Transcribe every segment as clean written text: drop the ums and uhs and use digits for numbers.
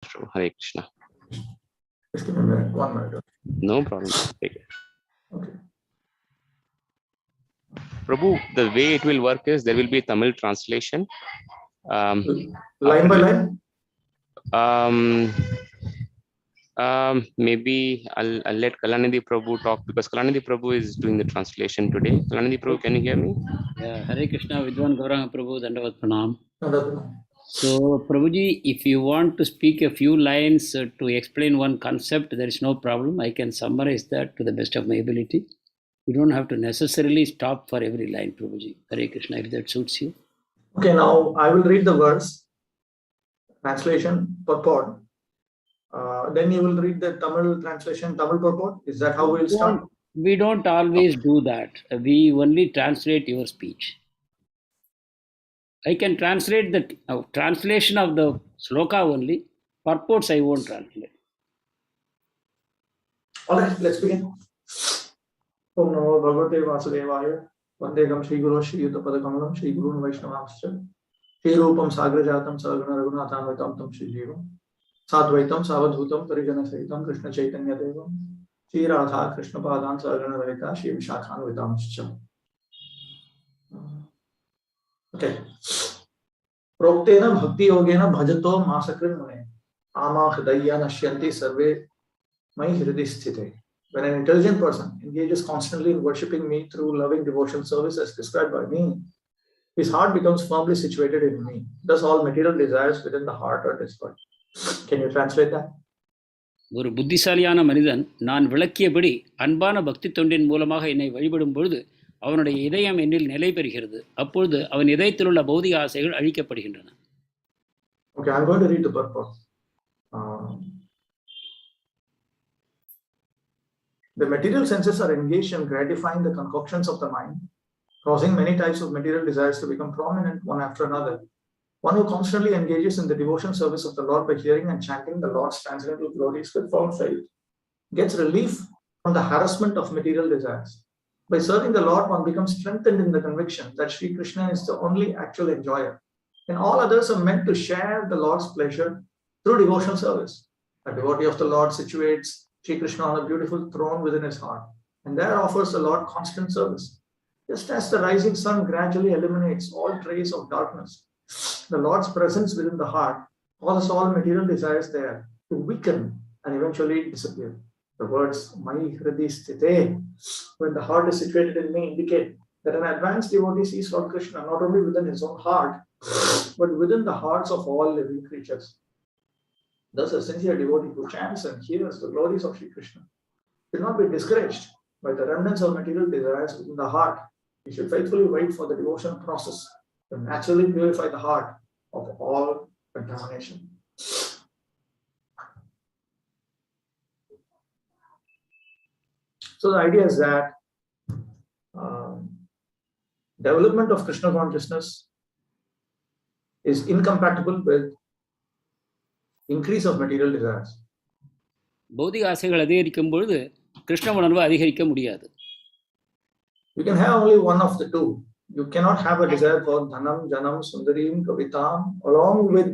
Hare Krishna. Just give me a minute, 1 minute. No problem. Take it. Okay. Prabhu, the way it will work is there will be Tamil translation. Line by line? Maybe I'll let Kalanidhi Prabhu talk because Kalanidhi Prabhu is doing the translation today. Kalanidhi Prabhu, can you hear me? Yeah, Hare Krishna, Vidwan Gauranga Prabhu, Dandavat Pranam. No. So, Prabhuji, if you want to speak a few lines to explain one concept, there is no problem. I can summarize that to the best of my ability. You don't have to necessarily stop for every line, Prabhuji. Hare Krishna, if that suits you. Okay, now I will read the verse, translation, purport. Then you will read the Tamil translation, Tamil purport. Is that how we'll start? We don't always do that. We only translate your speech. I can translate the translation of the sloka only. Purports I won't translate. All right, let's begin. Om Namo Bhagavate Vasudevaya. Vandegam Śrī Guru Śrī Yuta-pada-kamalam Śrī Gurun Vaishnavamscha Śrī Rūpam Sagrajatam Sargana Raghunatham Tam Śrī Jivam Sadvaitam Savadhutam Parijana Sahitam Krishna Chaitanya Devam Śrī Radha Krishna Padan Sargana Rahita Śrī Vishakhan Vitamscha. Okay. Proktena bhakti-yogena bhajato māsakṛn muneḥ kāmā hṛdayyā naśyanti sarve mayi hṛdi sthite. When an intelligent person engages constantly in worshipping me through loving devotional service as described by me, his heart becomes firmly situated in me. Thus all material desires within the heart are destroyed. Can you translate that? ஒரு புத்திசாலியான மனிதன் நான் விளக்கியபடி அன்பான பக்தி தொண்டின் மூலமாக என்னை வழிபடும் பொழுது அவனுடைய இதயம் என்னில் நிலை பெறுகிறது. அப்பொழுது அவன் இதயத்தில் உள்ள பௌதிக ஆசைகள் அழிக்கப்படுகின்றன. Okay, I'm going to read the purport. The material senses are engaged in gratifying the concoctions of the mind, causing many types of material desires to become prominent one after another. One who constantly engages in the devotion service of the Lord by hearing and chanting the Lord's transcendental glories with firm faith gets relief from the harassment of material desires. By serving the Lord, one becomes strengthened in the conviction that Śrī Kṛṣṇa is the only actual enjoyer, and all others are meant to share the Lord's pleasure through devotional service. A devotee of the Lord situates Śrī Kṛṣṇa on a beautiful throne within his heart, and there offers the Lord constant service. Just as the rising sun gradually eliminates all trace of darkness, the Lord's presence within the heart causes all material desires there to weaken and eventually disappear. The words mayi, hṛdi, sthite, when the heart is situated in me, indicate that an advanced devotee sees Lord Kṛṣṇa not only within his own heart, but within the hearts of all living creatures. Thus, a sincere devotee who chants and hears the glories of Śrī Kṛṣṇa should not be discouraged by the remnants of material desires within the heart. He should faithfully wait for the devotion process to naturally purify the heart of all contamination. So the idea is that development of Krishna consciousness is incompatible with increase of material desires. பௌதிக ஆசைகள் அதிகரிக்கும் பொழுது கிருஷ்ண உணர்வு அதிகரிக்க முடியாது. You can have only one of the two. You cannot have a desire for dhanam, janam, sundarim, kavitam along with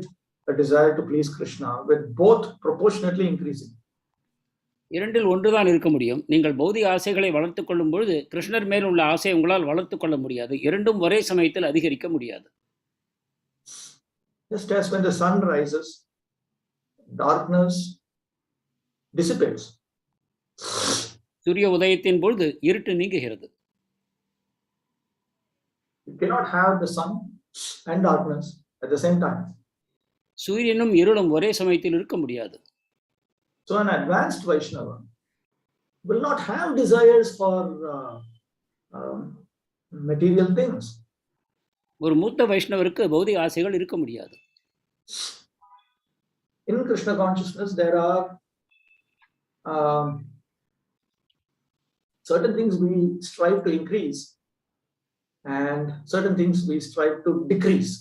a desire to please Krishna, with both proportionately increasing. இரண்டில் ஒன்றுதான் இருக்க முடியும். நீங்கள் பௌதிக ஆசைகளை வளர்த்துக் கொள்ளும் பொழுது கிருஷ்ணர் மேல் உள்ள ஆசையை உங்களால் வளர்த்துக் கொள்ள முடியாது. இரண்டும் ஒரே சமயத்தில் அதிகரிக்க முடியாது. Just as when the sun rises, darkness dissipates. சூரிய உதயத்தின் பொழுது இருட்டு நீங்குகிறது. You cannot have the sun and darkness at the same time. சூரியனும் இருளும் ஒரே சமயத்தில் இருக்க முடியாது. So an advanced Vaishnava will not have desires for material things. ஒரு மூத்த வைஷ்ணவருக்கு பௌதிக ஆசைகள் இருக்க முடியாது. In Krishna consciousness, there are certain things we strive to increase and certain things we strive to decrease.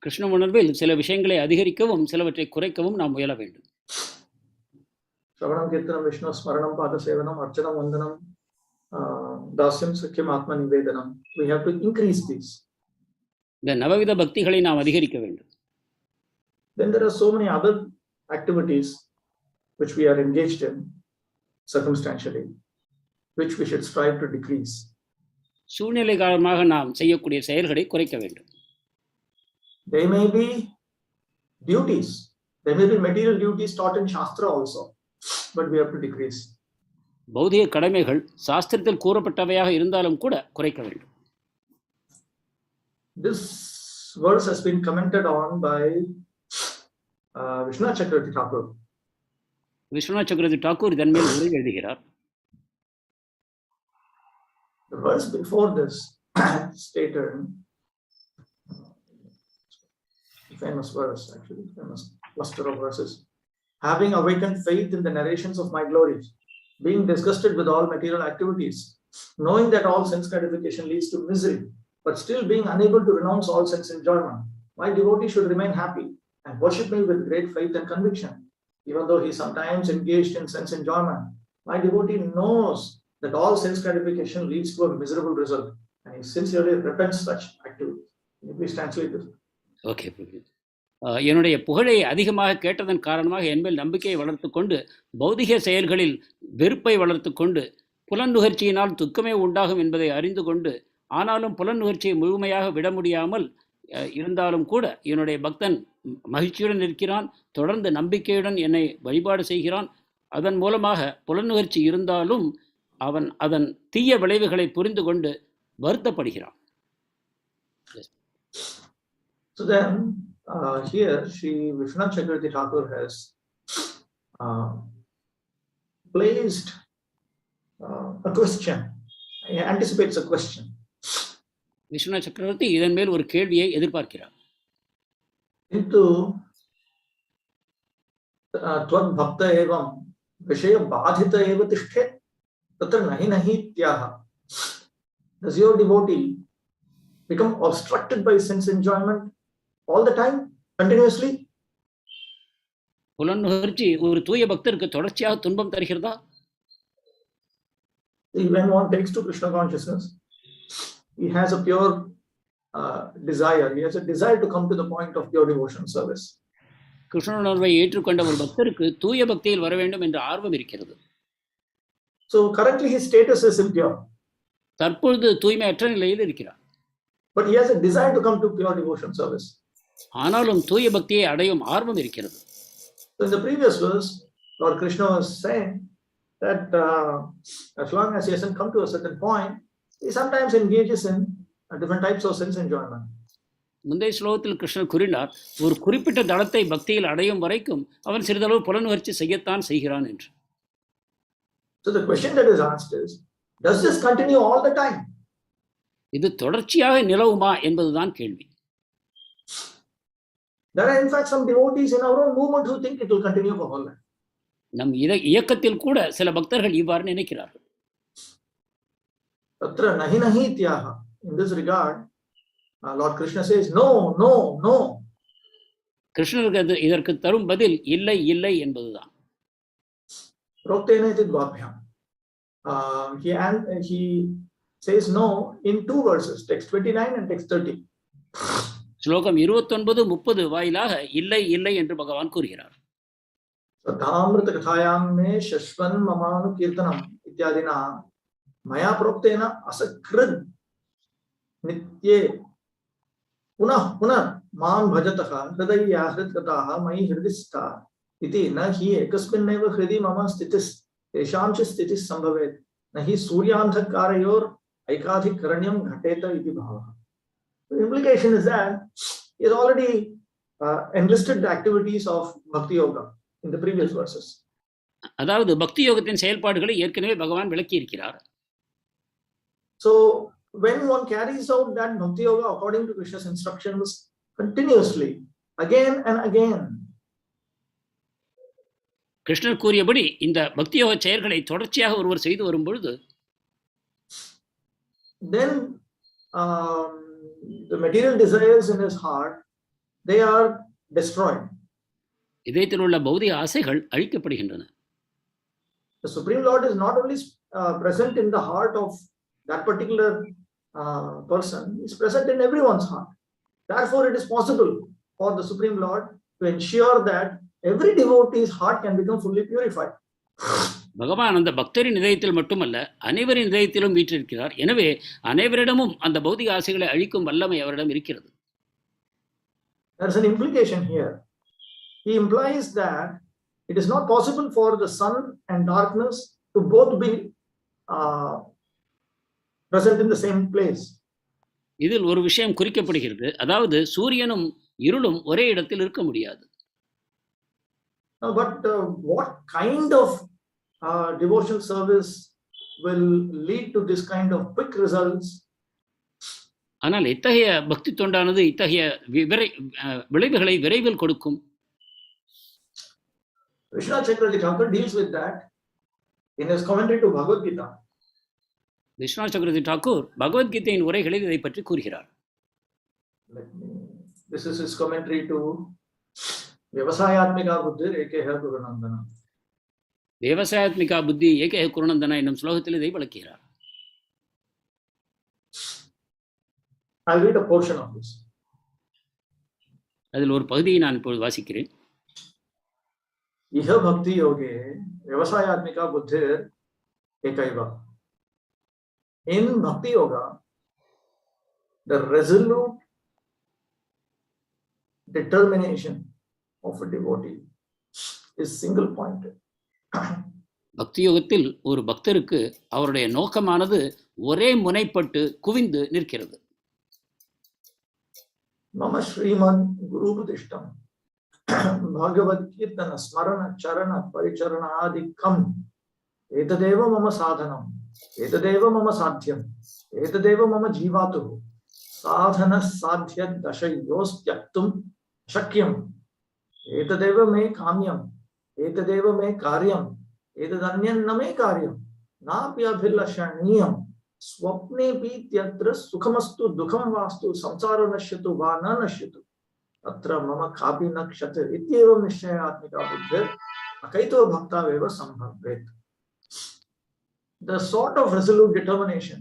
Krishna உணர்வில் சில விஷயங்களை அதிகரிக்கவும் சிலவற்றை குறைக்கவும் நாம் முயல வேண்டும். Shravanam Kirtanam Vishnu Smaranam Pada Sevanam Archanam Vandanam Dasyam Sakyam Atma Nivedanam. We have to increase these. இந்த நவவித பக்திகளை நாம் அதிகரிக்க வேண்டும். Then there are so many other activities which we are engaged in circumstantially, which we should strive to decrease. சூழ்நிலை காரணமாக நாம் செய்யக்கூடிய செயல்களை குறைக்க வேண்டும். They may be duties. There may be material duties taught in Shastra also, but we have to decrease. பௌதிக கடமைகள் சாஸ்திரத்தில் கூறப்பட்டவையாக இருந்தாலும் கூட குறைக்க வேண்டும். This verse has been commented on by Vishnu Chakravarti Thakur. Viswanath சக்கரவர்த்தி டாக்கூர் இதன் மேல் உரை எழுதுகிறார். The verse before this stated, famous verse actually, famous cluster of verses. Having awakened faith in the narrations of my glories, being disgusted with all material activities, knowing that all sense gratification leads to misery, but still being unable to renounce all sense enjoyment, my devotee should remain happy and worship me with great faith and conviction. Even though he sometimes engaged in sense enjoyment, my devotee knows that all sense gratification leads to a miserable result, and he sincerely repents such activities. Can you please translate this? Okay, என்னுடைய புகழை அதிகமாக கேட்டதன் காரணமாக என்மேல் நம்பிக்கையை வளர்த்து கொண்டு பௌதிக செயல்களில் வெறுப்பை வளர்த்து கொண்டு புலன்நுகர்ச்சியினால் துக்கமே உண்டாகும் என்பதை அறிந்து கொண்டு ஆனாலும் புலன்நுகர்ச்சியை முழுமையாக விட முடியாமல் இருந்தாலும் கூட என்னுடைய பக்தன் மகிழ்ச்சியுடன் இருக்கிறான், தொடர்ந்து நம்பிக்கையுடன் என்னை வழிபாடு செய்கிறான். அதன் மூலமாக புலன்நுகர்ச்சி இருந்தாலும் அவன் அதன் தீய விளைவுகளை புரிந்து கொண்டு வருத்தப்படுகிறான். So then here Śrī Vishnu Chakravarti Thakur has placed a question. He anticipates a question. Viswanath சக்கரவர்த்தி இதன் மேல் ஒரு கேள்வியை எதிர்பார்க்கிறார். Into त्वद् भक्त एवं विषय बाधित एव तिष्ठेत् तत्र nahi nahi ityaha. Does your devotee become obstructed by sense enjoyment all the time, continuously? புலன்நுகர்ச்சி ஒரு தூய பக்தருக்கு தொடர்ச்சியாக துன்பம் தருகிறதா? When one takes to Krishna consciousness, he has a pure desire. He has a desire to come to the point of pure devotion service. Krishna உணர்வை ஏற்றுக்கொண்ட ஒரு பக்தருக்கு தூய பக்தியில் வர வேண்டும் என்ற ஆர்வம் இருக்கிறது. So currently his status is impure. தற்பொழுது தூய்மையற்ற நிலையில் இருக்கிறார். But he has a desire to come to pure devotion service. ஆனாலும் தூய பக்தியை அடையும் ஆர்வம் இருக்கிறது. So in the previous verse, Lord Kṛṣṇa was saying that as long as he hasn't come to a certain point, he sometimes engages in different types of sense enjoyment. முந்தைய ஸ்லோகத்தில் கிருஷ்ணர் கூறினார், ஒரு குறிப்பிட்ட தளத்தை பக்தியில் அடையும் வரைக்கும் அவன் சிறிதளவு புலனுணர்ச்சி செய்யத்தான் செய்கிறான் என்று. So the question that is asked is, does this continue all the time? இது தொடர்ச்சியாக நிலவுமா என்பதுதான் கேள்வி. There are in fact some devotees in our own movement who think it will continue for whole life. நம் இயக்கத்தில் கூட சில பக்தர்கள் இவ்வாறு நினைக்கிறார்கள். Tatra nahi nahi ityaha. In this regard, Lord Kṛṣṇa says, no, no, no. கிருஷ்ணருக்கு இதற்கு தரும் பதில் இல்லை இல்லை என்பதுதான். Proktena iti dvabhyam. He says no in two verses, text 29 and text 30. ஸ்லோகம் 29, 30 வாயிலாக இல்லை இல்லை என்று பகவான் கூறுகிறார். Sadhamrita kathayam me shashvan mamanu kirtanam ityadina maya proktena asakṛt nitye punah punah mam bhajataḥ hṛdayyā hṛdataḥ mayi hṛdi iti na hi ekasminneva hṛdi mama sthitis tesham ch sthitis sambhavet na hi suryandhakarayor aikādhikaranyam ghateta iti bhava. The implication is that he has already enlisted the activities of bhakti-yoga in the previous verses. அதாவது பக்தி யோகத்தின் செயல்பாடுகளை ஏற்கனவே பகவான் விளக்கி இருக்கிறார். So when one carries out that bhakti yoga according to Krishna's instructions continuously, again and again, கிருஷ்ணர் கூறியபடி இந்த பக்தி யோக செயல்களை தொடர்ச்சியாக ஒருவர் செய்து வரும் பொழுது then the material desires in his heart, they are destroyed. இதயத்தில் உள்ள பௌதிக ஆசைகள் அழிக்கப்படுகின்றன. The Supreme Lord is not only present in the heart of that particular person, he is present in everyone's heart. Therefore, it is possible for the Supreme Lord to ensure that every devotee's heart can become fully purified. பகவான் அந்த பக்தரின் இதயத்தில் மட்டுமல்ல அனைவரின் இதயத்திலும் வீற்றிருக்கிறார். எனவே அனைவரிடமும் அந்த பௌதிக ஆசைகளை அழிக்கும் வல்லமை அவரிடம் இருக்கிறது. There is an implication here. He implies that it is not possible for the sun and darkness to both be present in the same place. இதில் ஒரு விஷயம் குறிக்கப்படுகிறது. அதாவது சூரியனும் இருளும் ஒரே இடத்தில் இருக்க முடியாது. But what kind of devotional service will lead to this kind of quick results? ஆனால் இத்தகைய பக்தி தொண்டானது இத்தகைய விளைவுகளை விரைவில் கொடுக்கும். Vishwanath Chakravarti Thakur deals with that in his commentary to Bhagavad Gita. Viswanath சக்கரவர்த்தி டாக்கூர் பகவத்கீதையின் உரைகளில் இதை பற்றி கூறுகிறார். This is his commentary to Vyavasayatmika Buddhi Ekeha Gurunandana. விவசாயாத்மிகா புத்தி ஏகேஹ குருநந்தனா என்னும் ஸ்லோகத்தில் இதை விளக்குகிறார். I'll read a portion of this. அதில் ஒரு பகுதியை நான் இப்பொழுது வாசிக்கிறேன். Iha bhakti-yoge vyavasayatmika buddhir ekaiva. In bhakti yoga, the resolute determination of a devotee is single pointed. பக்தி யோகத்தில் ஒரு பக்தருக்கு அவருடைய நோக்கமானது ஒரே முனைப்பட்டு குவிந்து நிற்கிறது. Mama Srimad Guru Budishtam Bhagavad Kirtana Smarana Charana Paricharana Adikam Etadeva Mama Sadhanam Etadeva Mama Sadhyam Etadeva Mama Jivatu Sadhana Sadhya Dashayostyatum Shakyam Etadeva Me Kāmyam Etadeva Me Karyam Etadanyam Name Karyam Napyabhilashaniyam Swapne Pityatra Sukhamastu Dukham Vastu Samsara Nashyatu Vana Nashyatu Atra Mama Kapi Nakshata Ityevam Nishayatmika Buddha Akaito Bhakta Veva Sambhavet. The sort of resolute determination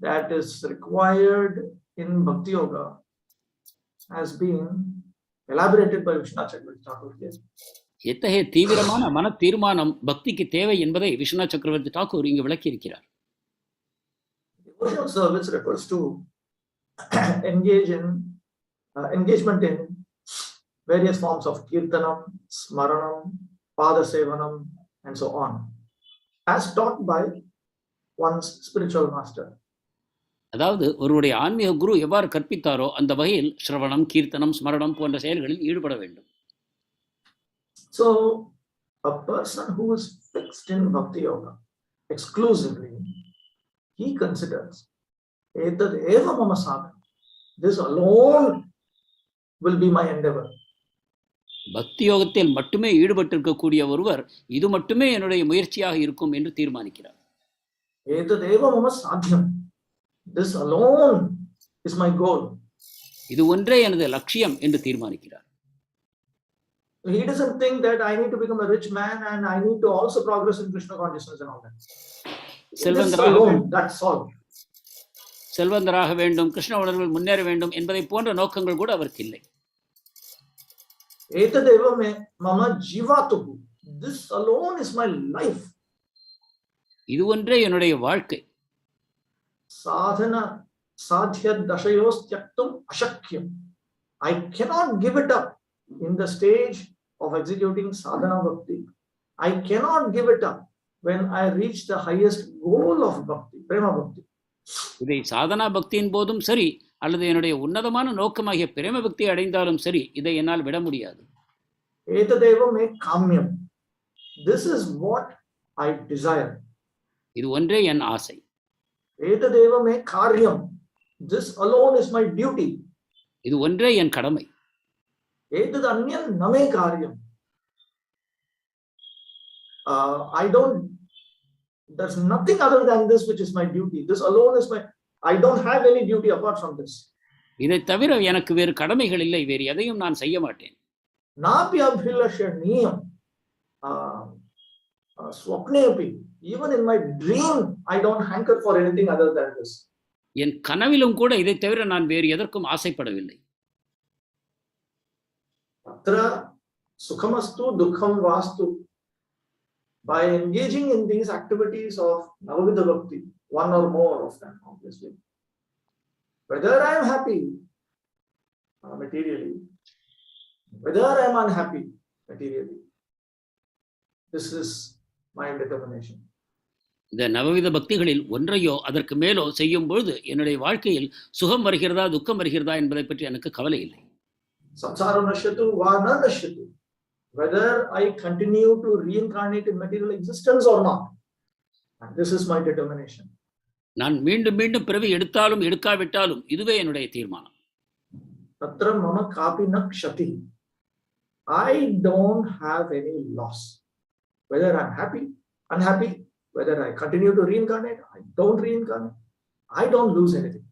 that is required in Bhakti Yoga has been elaborated by Vishwanath Chakravarti Thakur here. எத்தகைய தீவிரமான மன தீர்மானம் பக்திக்கு தேவை என்பதை விஸ்வநாத் சக்கரவர்த்தி டாக்கூர் இங்கு விளக்கி இருக்கிறார். Devotional service refers to engagement in various forms of kirtanam, smaranam, padasevanam, and so on, as taught by one's spiritual master. அதாவது ஒருவருடைய ஆன்மீக குரு எவ்வாறு கற்பித்தாரோ அந்த வகையில் ஸ்ரவணம், கீர்த்தனம், ஸ்மரணம் போன்ற செயல்களில் ஈடுபட வேண்டும். So a person who is fixed in bhakti yoga exclusively, he considers etad eva mama sadhana, this alone will be my endeavor. பக்தி யோகத்தில் மட்டுமே ஈடுபட்டிருக்கக்கூடிய ஒருவர் இது மட்டுமே என்னுடைய முயற்சியாக இருக்கும் என்று தீர்மானிக்கிறார். etad eva mama sadhyam, this alone is my goal. இது ஒன்றே எனது லட்சியம் என்று தீர்மானிக்கிறார். He doesn't think that I need to become a rich man and I need to also progress in Krishna consciousness and all that. செல்வந்தராக வேண்டும், கிருஷ்ண உணர்வில் முன்னேற வேண்டும் என்பதை போன்ற நோக்கங்கள் கூட அவருக்கு இல்லை. Etadeva me mama jivatu, this alone is my life. இது ஒன்றே என்னுடைய வாழ்க்கை. Sadhana sadhya dashayostyatum ashakyam, I cannot give it up in the stage of executing sadhana bhakti. I cannot give it up when I reach the highest goal of bhakti, prema bhakti. இதை சாதனா பக்தியின் போதும் சரி அல்லது என்னுடைய உன்னதமான நோக்கமாகிய பிரேம பக்தி அடைந்தாலும் சரி இதை என்னால் விட முடியாது. Etadeva me kāmyam, this is what I desire. இது ஒன்றே என் ஆசை. Etadeva me karyam, this alone is my duty. இது ஒன்றே என் கடமை. Etadanyam name karyam, there's nothing other than this which is my duty. This alone is my, I don't have any duty apart from this. இதை தவிர எனக்கு வேறு கடமைகள் இல்லை, வேறு எதையும் நான் செய்ய மாட்டேன். Napyabhilashaniyam swapnepi, even in my dream I don't hanker for anything other than this. என் கனவிலும் கூட இதை தவிர நான் வேறு எதற்கும் ஆசைப்படவில்லை. Atra Sukhamastu dukham vastu. By engaging in these activities of Navavida Bhakti, one or more of them, obviously, whether I am happy materially, whether I am unhappy materially, this is my determination. இந்த நவவித பக்திகளில் ஒன்றையோ அதற்கு மேலோ செய்யும் பொழுது என்னுடைய வாழ்க்கையில் சுகம் வருகிறதா துக்கம் வருகிறதா என்பதை பற்றி எனக்கு கவலை இல்லை. Samsara nashyatu va na nashyatu. Whether I continue to reincarnate in material existence or not. And this is my determination. நான் மீண்டும் மீண்டும் பிறவி எடுத்தாலும் எடுக்காவிட்டாலும் இதுவே என்னுடைய தீர்மானம். Tatra mama kapi na kshati. I don't have any loss. Whether I'm happy, unhappy, whether I continue to reincarnate, I don't reincarnate, I don't lose anything.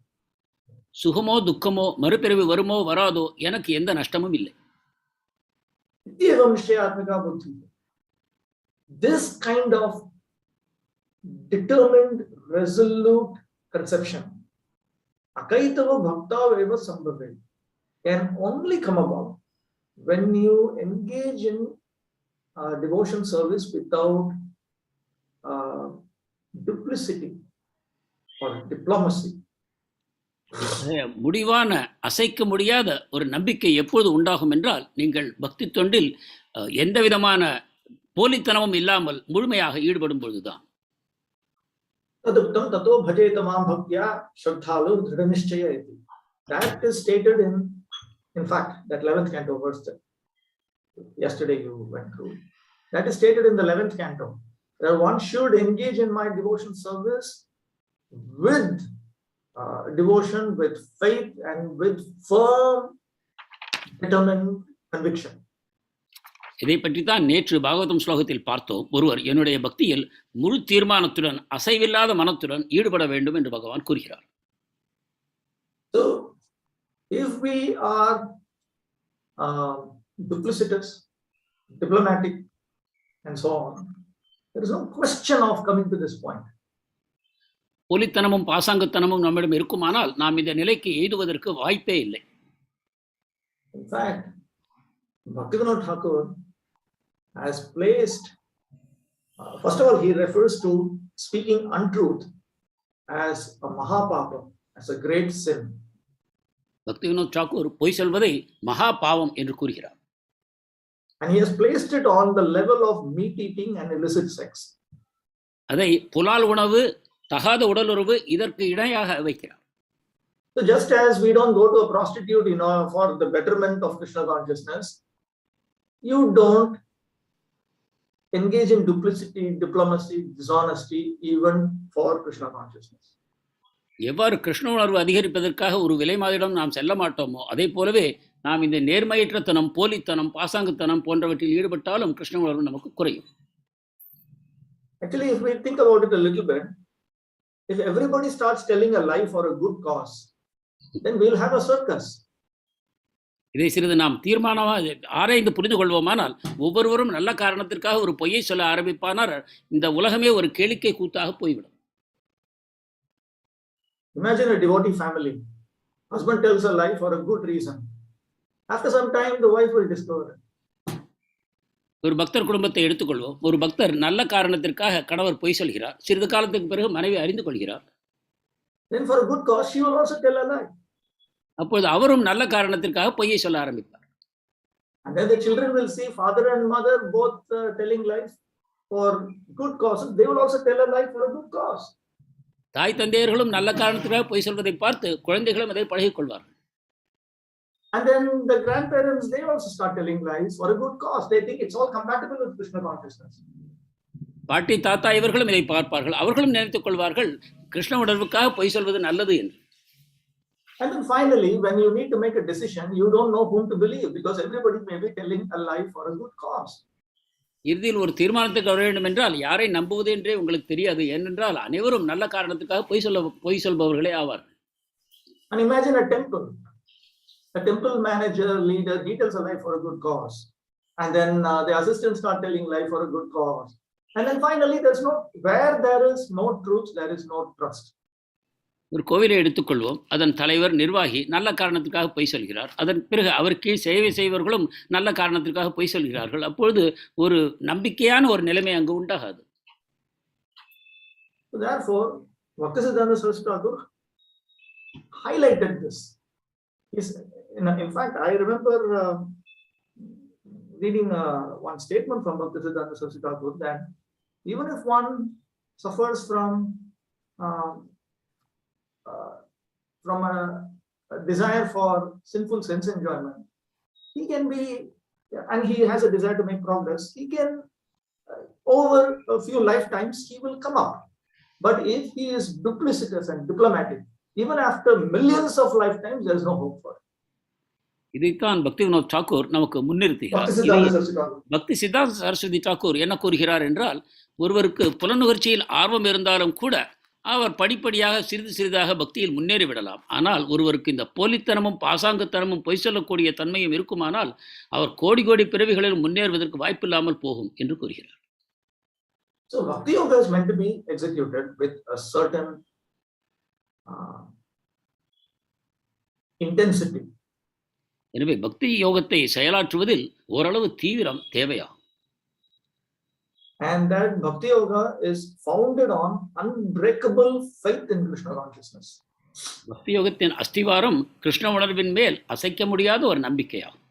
சுகமோ துக்கமோ மறுபிறவி வருமோ வராதோ எனக்கு எந்த நஷ்டமும் இல்லை. This kind of determined, resolute conception akaitava bhaktaveva sambhave can only come about when you engage in devotion service without duplicity or diplomacy. முடிவான அசைக்க முடியாத ஒரு நம்பிக்கை எப்போது உண்டாகும் என்றால் நீங்கள் பக்தி தொண்டில் எந்த விதமான போலித்தனமும் இல்லாமல் முழுமையாக ஈடுபடும் பொழுதுதான். ததுக்தம் ததோ பஜேத மாம் பக்த்யா ஸ்ரத்தாலு த்ருட நிஷ்சய இதி. That is stated in fact that 11th canto verse that yesterday you went through. That is stated in the 11th canto. That one should engage in my devotion service with devotion, with faith, and with firm, determined conviction. இதை பற்றி தான் நேற்று பாகவதம் ஸ்லோகத்தில் பார்த்தோம். ஒருவர் என்னுடைய பக்தியில் முழு தீர்மானத்துடன் அசைவில்லாத மனத்துடன் ஈடுபட வேண்டும் என்று பகவான் கூறுகிறார். So, if we are duplicitous, diplomatic, and so on, there is no question of coming to this point. போலித்தனமும் பாசாங்கத்தனமும் நம்மிடம் இருக்குமானால் நாம் இந்த நிலைக்கு எய்துவதற்கு வாய்ப்பே இல்லை. In fact, Bhaktivinoda Thakur has placed, first of all, he refers to speaking untruth as a mahapapa, as a great sin. Bhaktivinod Thakur பொய் சொல்வதை மகா பாவம் என்று கூறுகிறார். And he has placed it on the level of meat eating and illicit sex. அதை புலால் உணவு தகாத உடலுறவு இதற்கு இணையாக வைக்கிறார். So just as we don't go to a prostitute, for the betterment of Krishna consciousness, you don't engage in duplicity, diplomacy, dishonesty, even for Krishna consciousness. எவ்வாறு கிருஷ்ண உணர்வு அதிகரிப்பதற்காக ஒரு விலை மாதிடம் நாம் செல்ல மாட்டோமோ அதே போலவே நாம் இந்த நேர்மையற்றத்தனம், போலித்தனம், பாசாங்குத்தனம் போன்றவற்றில் ஈடுபட்டாலும் கிருஷ்ண உணர்வு நமக்கு குறையும். Actually, if we think about it a little bit, if everybody starts telling a lie for a good cause, then we'll have a circus. இதை சிறிது நாம் தீர்மானமாக ஆராய்ந்து புரிந்து கொள்வோமானால் ஒவ்வொருவரும் நல்ல காரணத்திற்காக ஒரு பொய்யை சொல்ல ஆரம்பிப்பானால் இந்த உலகமே ஒரு கேளிக்கை கூத்தாக போய்விடும். Imagine a devotee family. Husband tells a lie for a good reason. After some time, the wife will discover it. ஒரு பக்தர் குடும்பத்தை எடுத்துக்கொள்வோம். ஒரு பக்தர் நல்ல காரணத்திற்காக கணவர் பொய் சொல்கிறார். சிறிது காலத்துக்கு பிறகு மனைவி அறிந்து கொள்கிறார். Then for a good cause, she will also tell a lie. அப்பொழுது அவரும் நல்ல காரணத்திற்காக பொய்யை சொல்ல ஆரம்பிப்பார். And then the children will see father and mother both telling lies for good causes. They will also tell a lie for a good cause. தாய் தந்தையர்களும் நல்ல காரணத்திற்காக பொய் சொல்வதை பார்த்து குழந்தைகளும் அதை பழகிக் கொள்வார்கள். And then the grandparents, they also start telling lies for a good cause. They think it's all compatible with Krishna consciousness. பாட்டி தாத்தா இவர்களும் இதை பார்ப்பார்கள். அவர்களும் நினைத்துக் கொள்வார்கள் கிருஷ்ண உணர்வுக்காக பொய் சொல்வது நல்லது என்று. And then finally, when you need to make a decision, you don't know whom to believe because everybody may be telling a lie for a good cause. இறுதியில் ஒரு தீர்மானத்துக்கு வர வேண்டும் என்றால் யாரை நம்புவது என்றே உங்களுக்கு தெரியாது. ஏனென்றால் அனைவரும் நல்ல காரணத்துக்காக பொய் சொல்பவர்களே ஆவார்கள். And imagine a temple. A temple manager, leader, he tells a lie for a good cause. And then the assistants start telling lie for a good cause. And then finally, where there is no truth, there is no trust. ஒரு கோவிலை எடுத்துக்கொள்வோம். அதன் தலைவர், நிர்வாகி நல்ல காரணத்திற்காக பொய் சொல்கிறார். அதன் பிறகு அவர் கீழ் சேவை செய்வர்களும் நல்ல காரணத்திற்காக பொய் சொல்கிறார்கள். அப்பொழுது ஒரு நம்பிக்கையான ஒரு நிலைமை அங்கு உண்டாகாது. Therefore, Bhaktisiddhanta Saraswati Thakur highlighted this. In fact, I remember reading one statement from Bhaktisiddhanta Saraswati Thakur that even if one suffers from a desire for sinful sense enjoyment, he can be, and he has a desire to make progress, he can, over a few lifetimes, he will come up. But if he is duplicitous and diplomatic, even after millions of lifetimes, there is no hope for it. இதைத்தான் பக்தி வினோத் தாக்கூர் நமக்கு முன்னிறுத்துகிறார். பக்தி சித்தாந்த சரஸ்வதி தாக்கூர் என்ன கூறுகிறார் என்றால், ஒருவருக்கு புலனுகர்ச்சியில் ஆர்வம் இருந்தாலும் கூட அவர் படிப்படியாக சிறிது சிறிதாக பக்தியில் முன்னேறிவிடலாம். ஆனால் ஒருவருக்கு இந்த போலித்தனமும் பாசாங்கத்தனமும் பொய் சொல்லக்கூடிய தன்மையும் இருக்குமானால் அவர் கோடி கோடி பிறவிகளில் முன்னேறுவதற்கு வாய்ப்பில்லாமல் போகும் என்று கூறுகிறார். So bhakti yoga is meant to be executed with a certain intensity. எனவே பக்தி யோகத்தை செயலாற்றுவதில் ஓரளவு தீவிரம் தேவையாகும். And that bhakti yoga is founded on unbreakable faith in Krishna consciousness. பக்தி யோகத்தின் அஸ்திவாரம் கிருஷ்ண உணர்வின் மேல் அசைக்க முடியாத ஒரு நம்பிக்கையாகும்.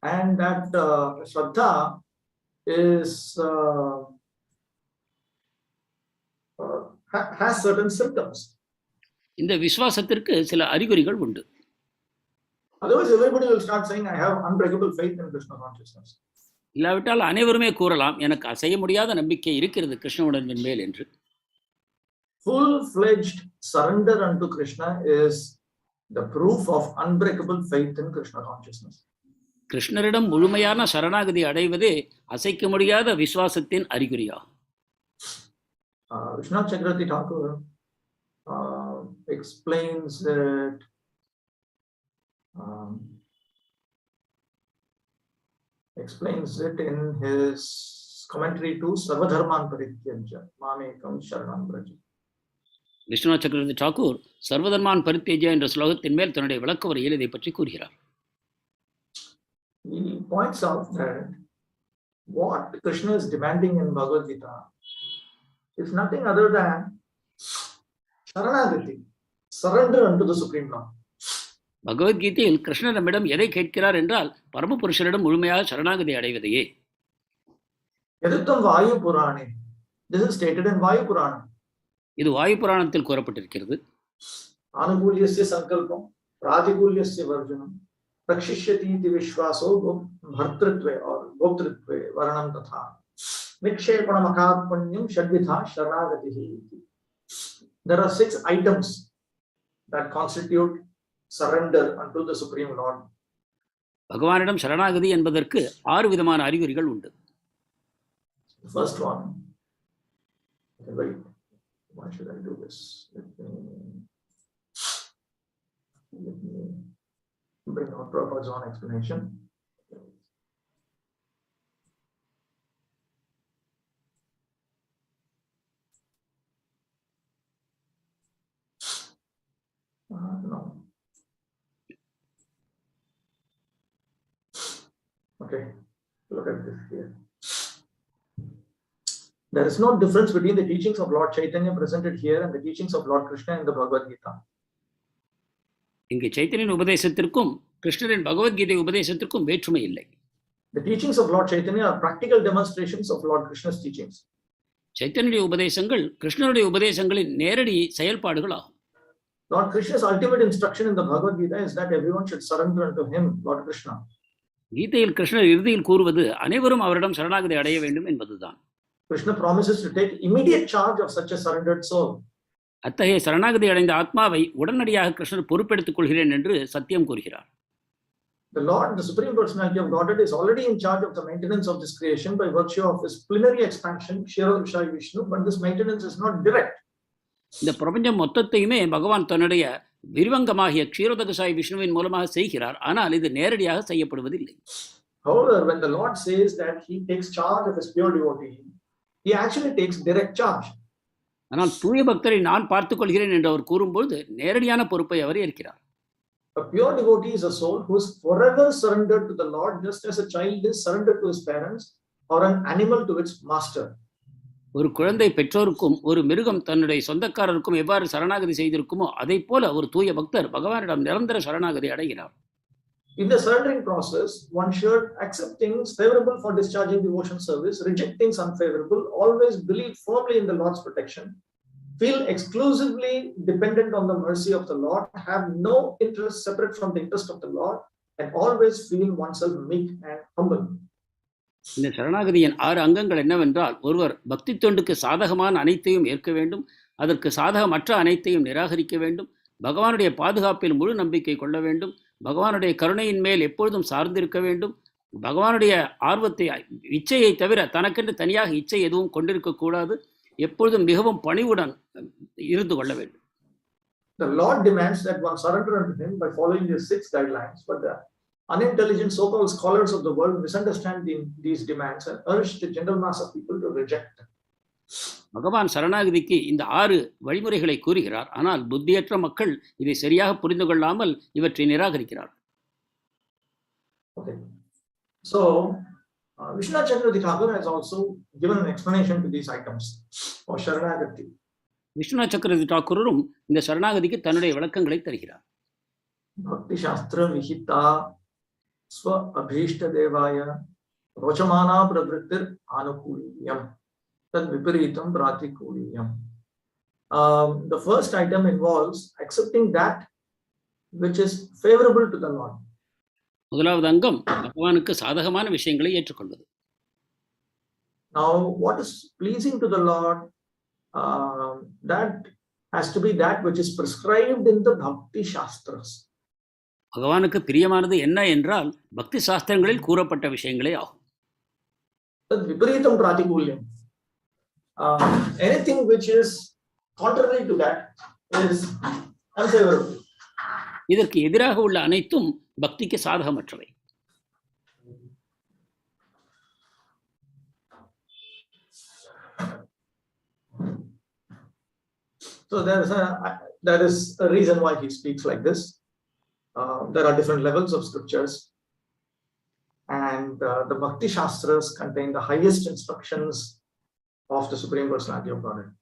And that Shraddha is has certain symptoms. இந்த விசுவாசத்திற்கு சில அறிகுறிகள் உண்டு. Otherwise everybody will start saying I have unbreakable faith in Krishna consciousness. இல்லாவிட்டால் அனைவருமே கூறலாம் எனக்கு அசைய முடியாத நம்பிக்கை இருக்கிறது கிருஷ்ண உணர்வின் மேல் என்று. Full-fledged surrender unto Krishna is the proof of unbreakable faith in Krishna consciousness. கிருஷ்ணரிடம் முழுமையான சரணாகதி அடைவதே அசைக்க முடியாத விசுவாசத்தின் அறிகுறியாகும். Vishwanath Chakravarti Thakur explains it in his commentary to Sarvadharman Parityajya Mamekam Sharanam Braja. Viswanath சக்கரவர்த்தி டாக்கூர் சர்வதர்மான் பரித்யஜ்ய என்ற ஸ்லோகத்தின் மேல் தன்னுடைய விளக்க உரையில் இதை பற்றி கூறுகிறார். He points out that what Krishna is demanding in Bhagavad Gita is nothing other than Sharanagati, surrender unto the Supreme Lord. பகவத்கீதையில் கிருஷ்ணர் நம்மிடம் எதை கேட்கிறார் என்றால் பரமபுருஷரிடம் முழுமையாக சரணாகதி அடைவதையே. Yaduttam Vayu Purane. This is stated in Vayu Purana. இது வாயு புராணத்தில் கூறப்பட்டிருக்கிறது. Anukulyasya sankalpam pratikulyasya varjanam prakshishyati iti vishwaso bhartritve or goptritve varanam tatha nikshepanam akatpanyam shadvitha sharanagatihi. There are 6 items that constitute surrender unto the Supreme Lord. பகவானிடம் சரணாகதி என்பதற்கு 6 விதமான அறிகுறிகள் உண்டு. The first one, wait, why should I do this? Let me bring out Purport's own explanation. No. Okay, look at this here. There is no difference between the teachings of Lord Chaitanya presented here and the teachings of Lord Kṛṣṇa in the Bhagavad Gita. இங்கே சைத்தன்யன் உபதேசத்திற்கும் கிருஷ்ணரின் பகவத்கீதை உபதேசத்திற்கும் வேற்றுமை இல்லை. The teachings of Lord Chaitanya are practical demonstrations of Lord Kṛṣṇa's teachings. சைத்தன்யுடைய உபதேசங்கள் கிருஷ்ணருடைய உபதேசங்களின் நேரடி செயல்பாடுகள் ஆகும். Lord Kṛṣṇa's ultimate instruction in the Bhagavad Gita is that everyone should surrender unto him, Lord Kṛṣṇa. கீதையில் கிருஷ்ணர் இறுதியில் கூறுவது அனைவரும் அவரிடம் சரணாகதி அடைய வேண்டும் என்பதுதான். Krishna promises to take immediate charge of such a surrendered soul. அத்தகைய சரணாகதி அடைந்த ஆத்மாவை உடனடியாக கிருஷ்ணர் பொறுப்பெடுத்துக் கொள்கிறேன் என்று சத்தியம் கூறுகிறார். The Lord, the Supreme Personality of Godhead, is already in charge of the maintenance of this creation by virtue of his plenary expansion, Śrī Kṛṣṇa Vishnu, but this maintenance is not direct. இந்த பிரபஞ்சம் மொத்தத்தையுமே பகவான் தன்னுடைய விரிவங்கமாகிய க்ஷீரோதகசாய் விஷ்ணுவின் மூலமாக செய்கிறார். ஆனால் இது நேரடியாக செய்யப்படுவதில்லை. However, when the Lord says that he takes charge of his pure devotee, he actually takes direct charge. ஆனால் தூய பக்தரை நான் பார்த்துக் கொள்கிறேன் என்று அவர் கூறும்போது நேரடியான பொறுப்பை அவர் ஏற்கிறார். A pure devotee is a soul who is forever surrendered to the Lord, just as a child is surrendered to his parents or an animal to its master. ஒரு குழந்தை பெற்றோருக்கும் ஒரு மிருகம் தன்னுடைய சொந்தக்காரருக்கும் எவ்வாறு சரணாகதி செய்திருக்குமோ அதை போல ஒரு தூய பக்தர் பகவானிடம் நிரந்தர சரணாகதி அடைகிறார். In the surrendering process, one should accept things favorable for discharging devotion service, reject things unfavorable, always believe firmly in the Lord's protection, feel exclusively dependent on the mercy of the Lord, have no interest separate from the interest of the Lord, and always feel oneself meek and humble. இந்த சரணாகதியின் 6 அங்கங்கள் என்னவென்றால், ஒருவர் பக்தி தொண்டுக்கு சாதகமான அனைத்தையும் ஏற்க வேண்டும், அதற்கு சாதகமற்ற அனைத்தையும் நிராகரிக்க வேண்டும், பகவானுடைய பாதுகாப்பில் முழு நம்பிக்கை கொள்ள வேண்டும், பகவானுடைய கருணையின் மேல் எப்பொழுதும் சார்ந்திருக்க வேண்டும், பகவானுடைய ஆர்வத்தை இச்சையை தவிர தனக்கென்று தனியாக இச்சை எதுவும் கொண்டிருக்க கூடாது, எப்பொழுதும் மிகவும் பணிவுடன் இருந்து கொள்ள வேண்டும். The Lord demands that one surrender unto him by following these 6 guidelines, but the unintelligent so-called scholars of the world misunderstand these demands and urge the general mass of people to reject them. பகவான் சரணாகதிக்கு இந்த 6 வழிமுறைகளை கூறுகிறார். ஆனால் புத்தியற்ற மக்கள் இதை சரியாக புரிந்து கொள்ளாமல் இவற்றை நிராகரிக்கிறார். Okay. So, Vishwanath Chakravarti Thakur has also given an explanation to these items for Sharanagati. Viswanath சக்கரவர்த்தி தாக்கூரும் இந்த சரணாகதிக்கு தன்னுடைய விளக்கங்களை தருகிறார். Bhakti Shastra Vihita Swa Abhishta Devaya Rochamana Pravrittir Anukuliyam Tad Viparitam Pratikuliyam. The first item involves accepting that which is favorable to the Lord. முதலாவது அங்கம் பகவானுக்கு சாதகமான விஷயங்களை ஏற்றுக்கொள்வது. Now, what is pleasing to the Lord? That has to be that which is prescribed in the Bhakti Shastras. பகவானுக்கு பிரியமானது என்ன என்றால் பக்தி சாஸ்திரங்களில் கூறப்பட்ட விஷயங்களே ஆகும். Viparitam Pratikulyam. Anything which is contrary to that is unfavorable. இதற்கு எதிராக உள்ள அனைத்தும் பக்திக்கு சாதகமற்றவை. So there is a reason why he speaks like this. There are different levels of scriptures, and the Bhakti Shastras contain the highest instructions of the Supreme Personality of Godhead.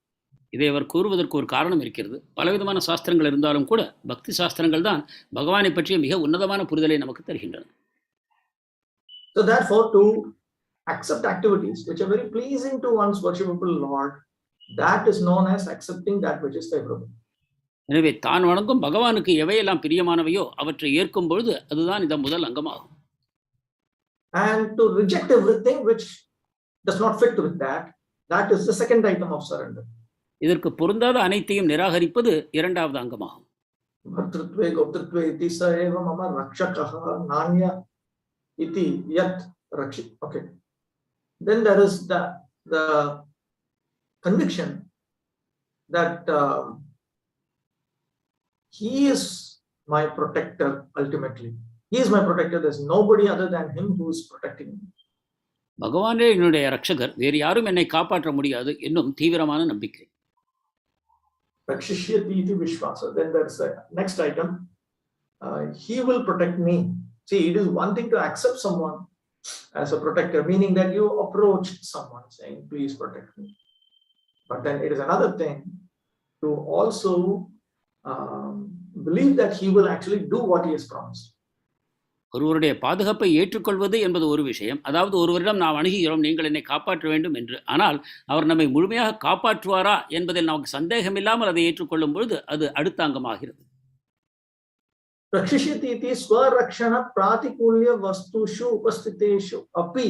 இதை அவர் கூறுவதற்கு ஒரு காரணம் இருக்கிறது. பலவிதமான சாஸ்திரங்கள் இருந்தாலும் கூட பக்தி சாஸ்திரங்கள் தான் பகவானை பற்றிய மிக உன்னதமான புரிதலை நமக்கு தருகின்றன. So therefore, to accept activities which are very pleasing to one's worshipable Lord, that is known as accepting that which is favorable. எனவே தான் வணங்கும் பகவானுக்கு எவையெல்லாம் பிரியமானவையோ அவற்றை ஏற்கும் பொழுது அதுதான் இந்த முதல் அங்கமாகும். And to reject everything which does not fit with that, that is the second item of surrender. இதற்கு பொருந்தாத அனைத்தையும் நிராகரிப்பது இரண்டாவது அங்கமாகும். Bhartritve goptritve iti sa eva mama rakshakaha nanya iti yat rakshi. Okay. Then there is the conviction that he is my protector ultimately. He is my protector. There's nobody other than him who is protecting me. பகவானே என்னுடைய ரட்சகர், வேறு யாரும் என்னை காப்பாற்ற முடியாது என்னும் தீவிரமான நம்பிக்கை. Rakshishyati iti vishvasa. Then there's a next item. He will protect me. See, it is one thing to accept someone as a protector, meaning that you approach someone saying, please protect me. But then it is another thing to also believe that he will actually do what he has promised. ஒருவருடைய பாதுகாப்பை ஏற்றுக்கொள்வது என்பது ஒரு விஷயம். அதாவது ஒருவரிடம் நாம் அணுகுகிறோம், நீங்கள் என்னை காப்பாற்ற வேண்டும் என்று. ஆனால் அவர் நம்மை முழுமையாக காப்பாற்றுவாரா என்பதில் நமக்கு சந்தேகம் இல்லாமல் அதை ஏற்றுக்கொள்ளும் பொழுது அது அடுத்த அங்கமாகிறது. Rakshishyati iti swarakshana pratikulya vastushu upasthiteshu api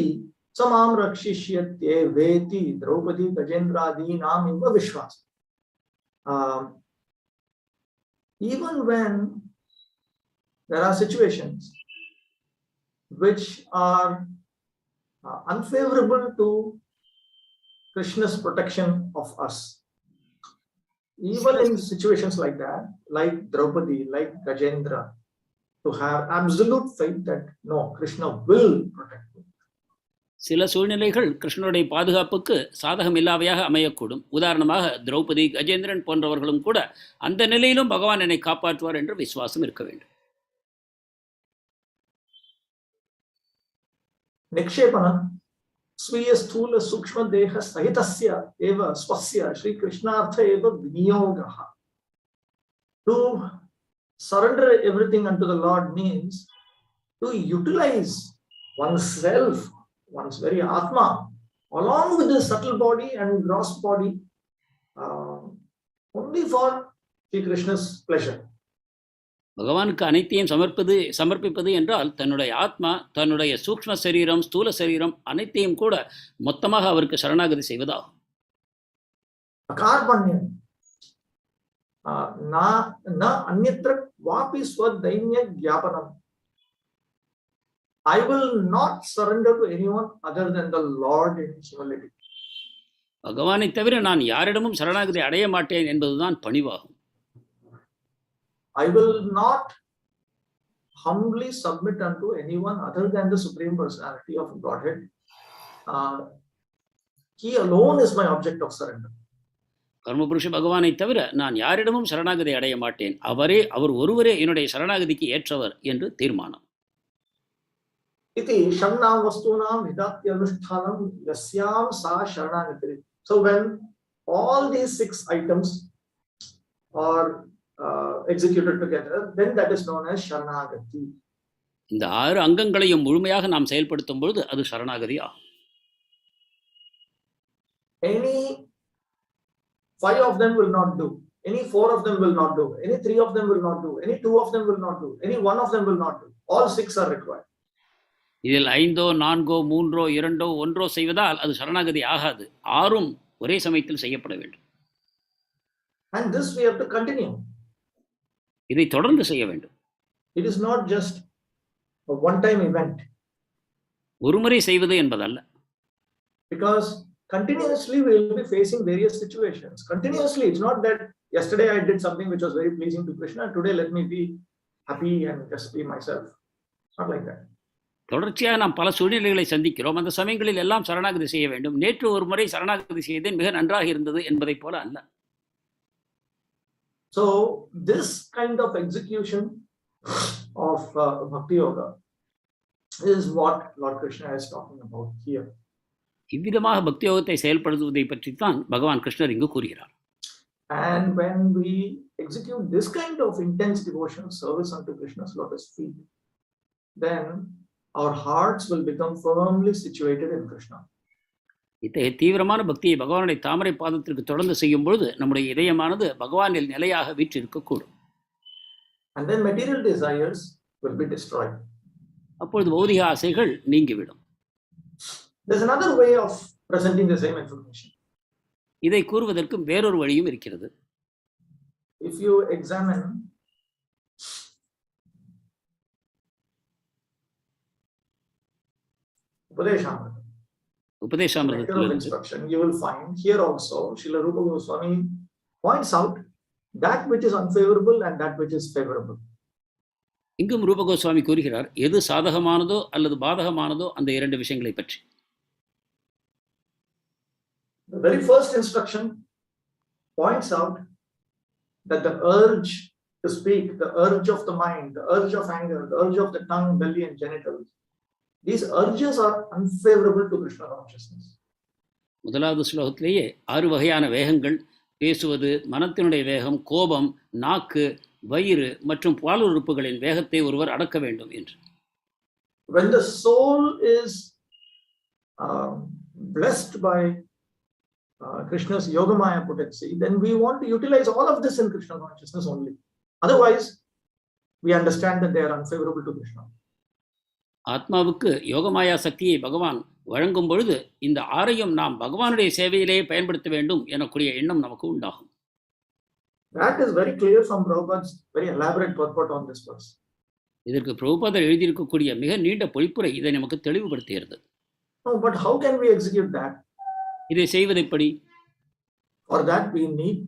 samam rakshishyatye veti Draupadi Gajendraadinam iva vishwas. Even when there are situations which are unfavorable to Krishna's protection of us, even in situations like that, like Draupadi, like Gajendra, to have absolute faith that no, Krishna will protect me. சில சூழ்நிலைகள் கிருஷ்ணனுடைய பாதுகாப்புக்கு சாதகமில்லாவையாக அமையக்கூடும். உதாரணமாக திரௌபதி, கஜேந்திரன் போன்றவர்களும் கூட அந்த நிலையிலும் பகவான் என்னை காப்பாற்றுவார் என்ற விசுவாசம் இருக்க வேண்டும். நிக்ஷேபன ஸ்வீய ஸ்தூல சூக்ஷ்ம தேக சகிதஸ்ய ஏவ ஸ்வஸ்ய ஸ்ரீ கிருஷ்ணார்த்த ஏவ விநியோகः. To surrender everything unto the Lord means to utilize oneself, one's very atma, along with the subtle body and gross body, only for Śrī Kṛṣṇa's pleasure. பகவானுக்கு அனைத்தையும் சமர்ப்பிப்பது என்றால் தன்னுடைய ஆத்மா, தன்னுடைய சூக்ஷ்ம சரீரம், ஸ்தூல சரீரம் அனைத்தையும் கூட மொத்தமாக அவருக்கு சரணாகதி செய்வதாகும். அகார்பண்யம் ந அந்யத்ர Vapi ஸ்வதைன்ய ஞாபனம். I will not surrender to anyone other than the Lord in humility. பகவானை தவிர நான் யாரிடமும் சரணாகதி அடைய மாட்டேன் என்பதுதான் பணிவாகும். I will not humbly submit unto anyone other than the Supreme Personality of Godhead. He alone is my object of surrender. கர்மபுருஷ பகவானை தவிர நான் யாரிடமும் சரணாகதி அடைய மாட்டேன். அவர் ஒருவரே என்னுடைய சரணாகதிக்கு ஏற்றவர் என்று தீர்மானம். Iti ஷண்ணாம் வஸ்தூனாம் விதாத்யனுஷ்டானம் யஸ்யாம் சா சரணாகதி. So when all these 6 items are executed together, then that is known as சரணாகதி. இந்த 6 அங்கங்களையும் முழுமையாக நாம் செயல்படுத்தும் பொழுது அது சரணாகதி ஆகும். Any 5 of them will not do. Any 4 of them will not do. Any 3 of them will not do. Any 2 of them will not do. Any 1 of them will not do. All 6 are required. இதில் 5, 4, 3, 2, 1 செய்வதால் அது சரணாகதி ஆகாது. 6ம் ஒரே சமயத்தில் செய்யப்பட வேண்டும். And this we have to continue. இதை தொடர்ந்து செய்ய வேண்டும். It is not just a one-time event. ஒருமுறை செய்வது என்பதல்ல. Because continuously we will be facing various situations. Continuously, it's not that yesterday I did something which was very pleasing to Krishna, today let me be happy and just be myself. Not like that. தொடர்ச்சியாக நாம் பல சூழ்நிலைகளை சந்திக்கிறோம். அந்த சமயங்களில் எல்லாம் சரணாகதி செய்ய வேண்டும். நேற்று ஒரு முறை சரணாகதி செய்தேன், மிக நன்றாக இருந்தது என்பதை போல அல்ல. So this kind of execution of bhakti yoga is what Lord Kṛṣṇa is talking about here. இவ்விதமாக பக்தி யோகத்தை செயல்படுத்துவதை பற்றித்தான் பகவான் கிருஷ்ணர் இங்கு கூறுகிறார். And when we execute this kind of intense devotion service unto Krishna's lotus feet, then our hearts will become firmly situated in Krishna. இத்தகைய தீவிரமான பக்தியை பகவானுடைய தாமரை பாதத்திற்கு தொடர்ந்து செய்யும் பொழுது நம்முடைய இதயமானது பகவானில் நிலையாக வீற்றிருக்கக்கூடும். And then material desires will be destroyed. அப்பொழுது பௌதிக ஆசைகள் நீங்கிவிடும். There's another way of presenting the same information. இதை கூறுவதற்கு வேறொரு வழியும் இருக்கிறது. If you examine Upadeshamrita, you will find here also Srila Rupa Goswami points out that which is unfavorable and that which is favorable. இங்கும் ரூப கோஸ்வாமி கூறுகிறார், எது சாதகமானதோ அல்லது பாதகமானதோ அந்த 2 விஷயங்களை பற்றி. The very first instruction points out that the urge to speak, the urge of the mind, the urge of anger, the urge of the tongue, belly and genitals, these urges are unfavorable to Krishna consciousness. முதலாவது ஸ்லோகத்திலேயே 6 வகையான வேகங்கள், பேசுவது, மனத்தினுடைய வேகம், கோபம், நாக்கு, வயிறு மற்றும் பால் உறுப்புகளின் வேகத்தை ஒருவர் அடக்க வேண்டும் என்று. When the soul is blessed by Krishna's yogamaya potency, then we want to utilize all of this in Krishna consciousness only. Otherwise, we understand that they are unfavorable to Krishna. ஆத்மாவுக்கு யோகமாயா சக்தியை பகவான் வழங்கும் பொழுது இந்த 6ஐயும் நாம் பகவானுடைய சேவையிலேயே பயன்படுத்த வேண்டும் எனக்கூடிய எண்ணம் நமக்கு உண்டாகும். That is very clear from Prabhupada's very elaborate purport on this verse. இதற்கு பிரபுபாதர் எழுதியிருக்கக்கூடிய மிக நீண்ட பொழிப்புரை இதை நமக்கு தெளிவுபடுத்துகிறது. No, but how can we execute that? இதை செய்வது எப்படி? For that we need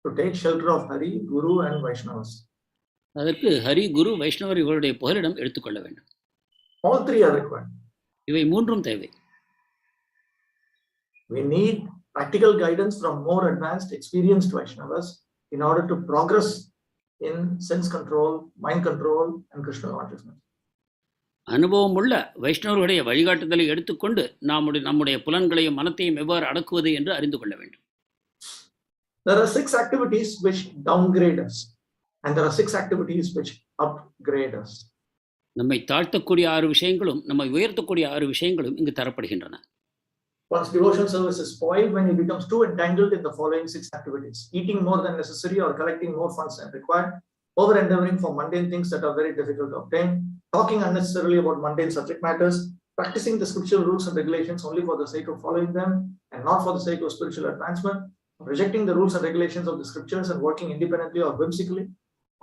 to take shelter of Hari, Guru and Vaishnavas. அதற்கு ஹரி, குரு, வைஷ்ணவர் இவர்களுடைய புகலிடம் எடுத்துக்கொள்ள வேண்டும். All 3 are required. இவை 3ம் தேவை. We need practical guidance from more advanced, experienced Vaishnavas in order to progress in sense control, mind control, and Krishna consciousness. அனுபவம் உள்ள வைஷ்ணவர்களுடைய வழிகாட்டுதலை எடுத்துக்கொண்டு நம்முடைய புலன்களையும் மனத்தையும் எவ்வாறு அடக்குவது என்று அறிந்து கொள்ள வேண்டும். There are 6 activities which downgrade us, and there are 6 activities which upgrade us. நம்மை தாழ்த்தக்கூடிய 6 விஷயங்களும் நம்மை உயர்த்தக்கூடிய 6 விஷயங்களும் இங்கு தரப்படுகின்றன. One's devotion service is spoiled when he becomes too entangled in the following 6 activities: eating more than necessary or collecting more funds than required, over endeavoring for mundane things that are very difficult to obtain, talking unnecessarily about mundane subject matters, practicing the scriptural rules and regulations only for the sake of following them and not for the sake of spiritual advancement, rejecting the rules and regulations of the scriptures and working independently or whimsically,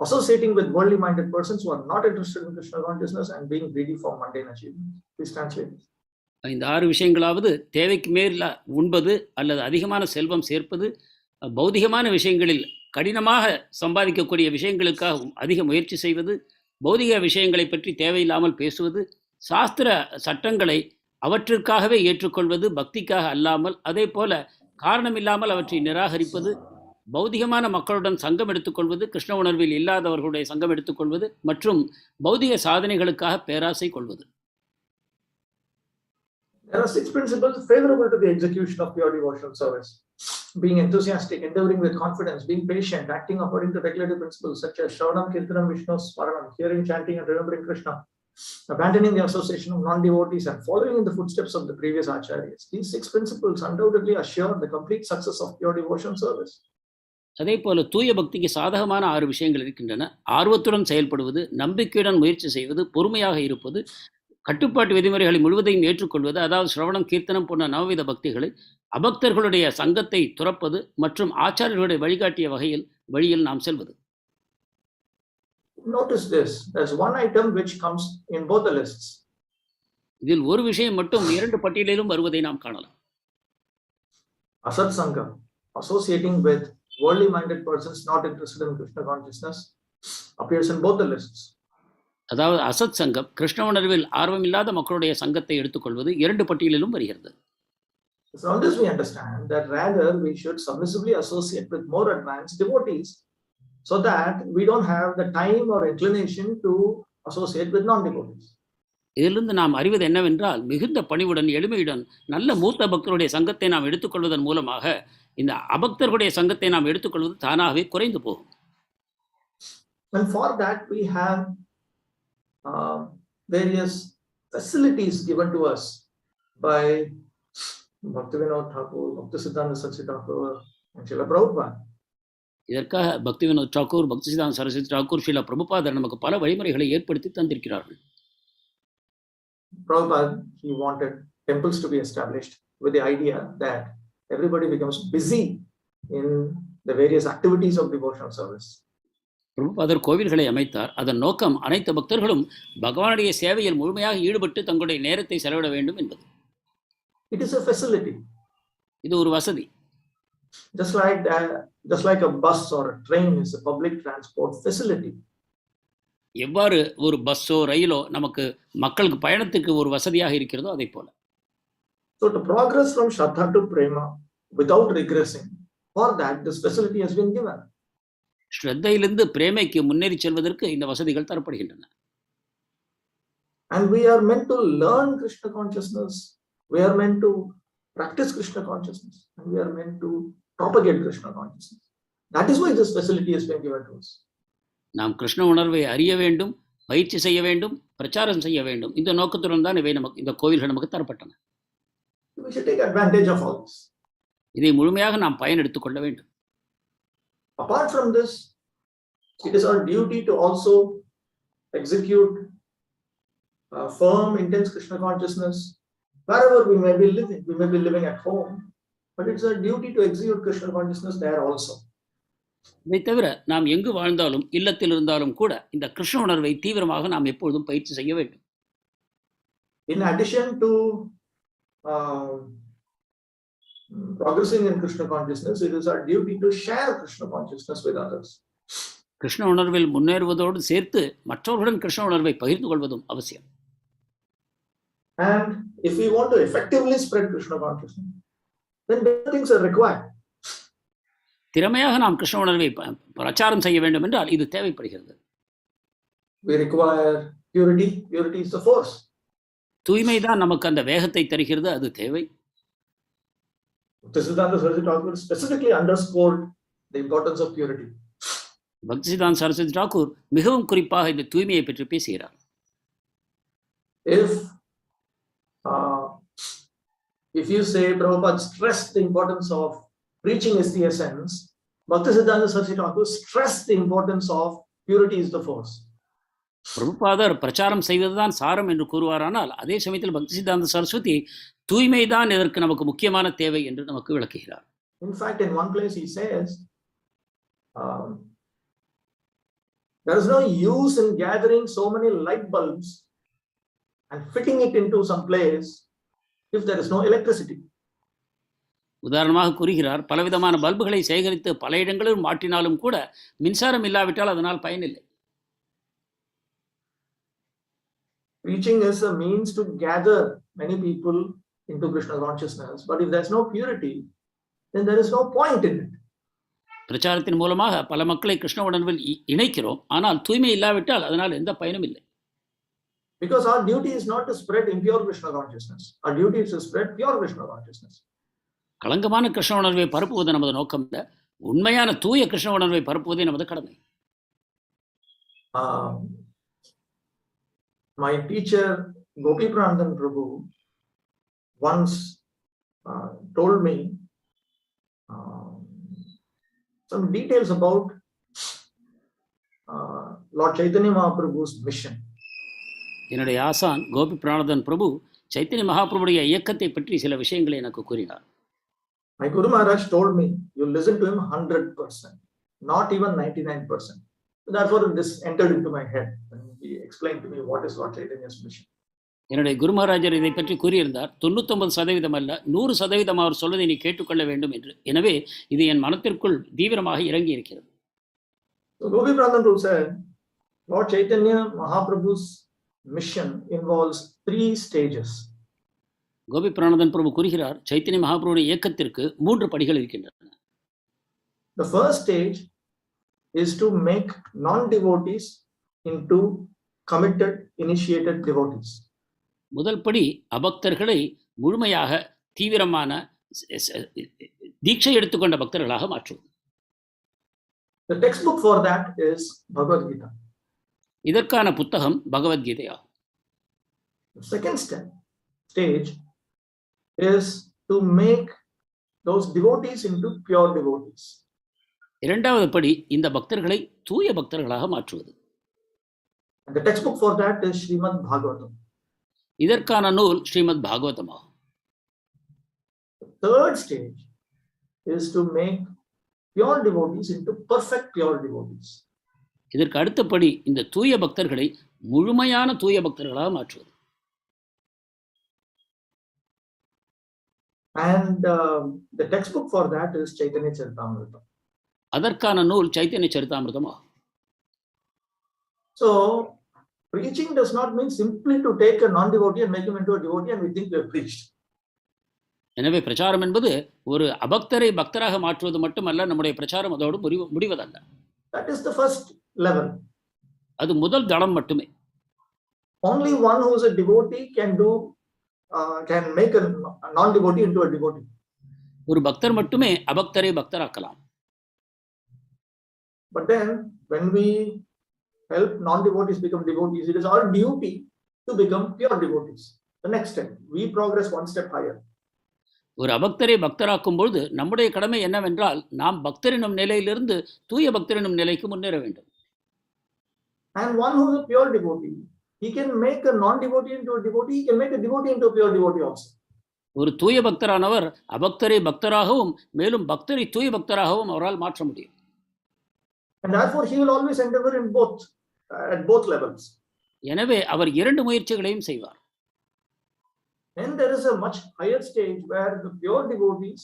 associating with worldly minded persons who are not interested in Krishna consciousness, and being greedy for mundane achievements. Please translate this. இந்த 6 விஷயங்களாவது தேவைக்கு மேல உண்பது அல்லது அதிகமான செல்வம் சேர்ப்பது, பௌதிகமான விஷயங்களில் கடினமாக சம்பாதிக்கக்கூடிய விஷயங்களுக்காக அதிக முயற்சி செய்வது, பௌதிக விஷயங்களை பற்றி தேவையில்லாமல் பேசுவது, சாஸ்திர சட்டங்களை அவற்றிற்காகவே ஏற்றுக்கொள்வது பக்திக்காக அல்லாமல், அதே போல காரணமில்லாமல் அவற்றை நிராகரிப்பது, பௌதிகமான மக்களுடன் சங்கம் எடுத்துக்கொள்வது, கிருஷ்ண உணர்வில் இல்லாதவர்களுடைய சங்கம் எடுத்துக்கொள்வது மற்றும் பௌதிக சாதனைகளுக்காக பேராசை கொள்வது. There are 6 principles favorable to the execution of pure devotional service: being enthusiastic, endeavoring with confidence, being patient, acting according to regulative principles such as Shravanam, Kirtanam, Vishnu Smaranam, hearing, chanting, and remembering Krishna, abandoning the association of non-devotees, and following in the footsteps of the previous acharyas. These 6 principles undoubtedly assure the complete success of pure devotional service. அதே போல தூய பக்திக்கு சாதகமான 6 விஷயங்கள் இருக்கின்றன. ஆர்வத்துடன் செயல்படுவது, நம்பிக்கையுடன் முயற்சி செய்வது, பொறுமையாக இருப்பது, கட்டுப்பாட்டு விதிமுறைகளை முழுவதையும் ஏற்றுக்கொள்வது, அதாவது சிரவணம், கீர்த்தனம் போன்ற நவவித பக்திகளை, அபக்தர்களுடைய சங்கத்தை துறப்பது மற்றும் ஆச்சாரியர்களுடைய வழிகாட்டிய வழியில் நாம் செல்வது. Notice this. There's one item which comes in both the lists. இதில் ஒரு விஷயம் மட்டும் 2 பட்டியலிலும் வருவதை நாம் காணலாம். Asat Sangam, associating with worldly minded persons not interested in Krishna consciousness, appears in both the lists. அதாவது அசத் சங்கம், கிருஷ்ண உணர்வில் ஆர்வமில்லாத மக்களுடைய சங்கத்தை எடுத்துக்கொள்வது 2 பட்டியலிலும் வருகிறது. So on this we understand that rather we should submissively associate with more advanced devotees so that we don't have the time or inclination to associate with non-devotees. இதிலிருந்து நாம் அறிவது என்னவென்றால், மிகுந்த பணிவுடன் எளிமையுடன் நல்ல மூத்த பக்தருடைய சங்கத்தை நாம் எடுத்துக்கொள்வதன் மூலமாக இந்த அபக்தர்களுடைய சங்கத்தை நாம் எடுத்துக்கொள்வது தானாகவே குறைந்து போகும். And for that we have various facilities given to us by Bhakti-Vinod Thakur, Bhakti-Siddhanta Saraswati Thakur, and Srila Prabhupada. இதற்காக பக்தி-வினோத் தாக்கூர், பக்தி-சித்தாந்த சரஸ்வதி தாக்கூர், ஸ்ரீல பிரபுபாதர் நமக்கு பல வழிமுறைகளை ஏற்படுத்தி தந்திருக்கிறார்கள். Prabhupada, he wanted temples to be established with the idea that everybody becomes busy in the various activities of devotional service. பிரபுபாதர் கோவில்களை அமைத்தார். அதன் நோக்கம் அனைத்து பக்தர்களும் பகவானுடைய சேவையில் முழுமையாக ஈடுபட்டு தங்களுடைய நேரத்தை செலவிட வேண்டும் என்பது. It is a facility. இது ஒரு வசதி. Just like a bus or a train is a public transport facility. எவ்வாறு ஒரு பஸ்ஸோ ரயிலோ நமக்கு மக்களுக்கு பயணத்துக்கு ஒரு வசதியாக இருக்கிறதோ அதை போல. So to progress from Shraddha to Prema without regressing, for that this facility has been given. ஸ்ரத்தையிலிருந்து பிரேமைக்கு முன்னேறி செல்வதற்கு இந்த வசதிகள் தரப்படுகின்றன. And we are meant to learn Krishna consciousness. We are meant to practice Krishna consciousness. And we are meant to propagate Krishna consciousness. That is why this facility has been given to us. நாம் கிருஷ்ண உணர்வை அறிய வேண்டும், பயிற்சி செய்ய வேண்டும், பிரச்சாரம் செய்ய வேண்டும். இந்த நோக்கத்துடன் தான் இவை நமக்கு இந்த கோவில்கள் நமக்கு தரப்பட்டன. We should take advantage of all this. இதை முழுமையாக நாம் பயன் எடுத்துக் கொள்ள வேண்டும். Apart from this, it is our duty to also execute firm, intense Krishna consciousness wherever we may be living. We may be living at home, but it's our duty to execute Krishna consciousness there also. இதை தவிர நாம் எங்கு வாழ்ந்தாலும் இல்லத்தில் இருந்தாலும் கூட இந்த கிருஷ்ண உணர்வை தீவிரமாக நாம் எப்பொழுதும் பயிற்சி செய்ய வேண்டும். In addition to progressing in Krishna consciousness, it is our duty to share Krishna consciousness with others. Krishna உணர்வில் முன்னேறுவதோடு சேர்த்து மற்றவர்களுடன் கிருஷ்ண உணர்வை பகிர்ந்து கொள்வதும் அவசியம். And if we want to effectively spread Krishna consciousness, then better things are required. திறமையாக நாம் கிருஷ்ண உணர்வை பிரச்சாரம் செய்ய வேண்டும் என்றால் இது தேவைப்படுகிறது. We require purity. Purity is the force. தூய்மை தான் நமக்கு அந்த வேகத்தை தருகிறது, அது தேவை. Bhaktisiddhanta Saraswati Thakur specifically underscored the importance of purity. பக்திசித்தாந்த Saraswati Thakur மிகவும் குறிப்பாக இந்த தூய்மையை பற்றி பேசுகிறார். If you say Prabhupada stressed the importance of preaching is the essence, Bhaktisiddhanta Saraswati Thakur stressed the importance of purity is the force. பிரபுபாதர் பிரச்சாரம் செய்வதுதான் சாரம் என்று கூறுவாரானால், அதே சமயத்தில் பக்திசித்தாந்த சரஸ்வதி தூய்மைதான் இதற்கு நமக்கு முக்கியமான தேவை என்று நமக்கு விளக்குகிறார். In fact, in one place he says, there is no use in gathering so many light bulbs and fitting it into some place if there is no electricity. உதாரணமாக கூறுகிறார், பலவிதமான பல்புகளை சேகரித்து பல இடங்களில் மாட்டினாலும் கூட மின்சாரம் இல்லாவிட்டால் அதனால் பயனில்லை. Preaching is a means to gather many people into Krishna consciousness, but if there is no purity, then there is no point in it. பிரச்சாரத்தின் மூலமாக பல மக்களை கிருஷ்ண உணர்வில் இணைக்கிறோம், ஆனால் தூய்மை இல்லாவிட்டால் அதனால் எந்த பயனும் இல்லை. Because our duty is not to spread impure Krishna consciousness. Our duty is to spread pure Krishna consciousness. களங்கமான Krishna உணர்வை பரப்புவது நமது நோக்கம் இல்ல, உண்மையான தூய கிருஷ்ண உணர்வை பரப்புவதே நமது கடமை. My teacher Gopi Pranandhan Prabhu once told me some details about Lord Chaitanya Mahaprabhu's mission. என்னுடைய ஆசான் கோபி பிரானந்தன் பிரபு சைத்தன்ய மகாபிரபுடைய இயக்கத்தை பற்றி சில விஷயங்களை எனக்கு கூறினார். My Guru Maharaj told me, you listen to him 100%, not even 99%. Therefore, this entered into my head and he explained to me what is Lord Chaitanya's mission. என்னுடைய குரு மகாராஜர் இதை பற்றி கூறியிருந்தார். 99% அல்ல, 100% அவர் சொல்வதை நீ கேட்டுக்கொள்ள வேண்டும் என்று. எனவே இது என் மனத்திற்குள் தீவிரமாக இறங்கி இருக்கிறது. So Gopi Pranandhan said, Lord Chaitanya Mahaprabhu's mission involves 3 stages. Gopi பிரானந்தன் பிரபு கூறுகிறார், சைத்தன்ய மகாபிரபுடைய இயக்கத்திற்கு 3 படிகள் இருக்கின்றன. The first stage is to make non-devotees into committed, initiated devotees. முதல் படி அபக்தர்களை முழுமையாக தீவிரமான தீட்சை எடுத்துக்கொண்ட பக்தர்களாக மாற்றுவது. The textbook for that is Bhagavad Gita. இதற்கான புத்தகம் பகவத்கீதையாகும். The second stage is to make those devotees into pure devotees. இரண்டாவது படி இந்த பக்தர்களை தூய பக்தர்களாக மாற்றுவது. And the textbook for that is Srimad Bhagavatam. இதற்கான நூல் Srimad பாகவதமாகும். The third stage is to make pure devotees into perfect pure devotees. இதற்கு அடுத்தபடி இந்த தூய பக்தர்களை முழுமையான தூய பக்தர்களாக மாற்றுவது. And the textbook for that is Chaitanya Charitamrita. அதற்கான நூல் Chaitanya சரிதாமிர்தமாகும். So preaching does not mean simply to take a non-devotee and make him into a devotee and we think we have preached. எனவே பிரச்சாரம் என்பது ஒரு அபக்தரை பக்தராக மாற்றுவது மட்டுமல்ல, நம்முடைய பிரச்சாரம் அதோடு முடிவதல்ல. That is the first level. அது முதல் தளம் மட்டுமே. Only one who is a devotee can make a non-devotee into a devotee. ஒரு பக்தர் மட்டுமே அபக்தரை பக்தராக்கலாம். But then when we help non-devotees become devotees, it is our duty to become pure devotees. The next step, we progress one step higher. ஒரு அபக்தரை பக்தராக்கும் பொழுது நம்முடைய கடமை என்னவென்றால், நாம் பக்தரினும் நிலையிலிருந்து தூய பக்தரினும் நிலைக்கு முன்னேற வேண்டும். And one who is a pure devotee, he can make a non-devotee into a devotee, he can make a devotee into a pure devotee also. ஒரு தூய பக்தரானவர் அபக்தரை பக்தராகவும் மேலும் பக்தரை தூய பக்தராகவும் அவரால் மாற்ற முடியும். And therefore he will always endeavor in both at both levels. எனவே அவர் 2 முயற்சிகளையும் செய்வார். Then there is a much higher stage where the pure devotees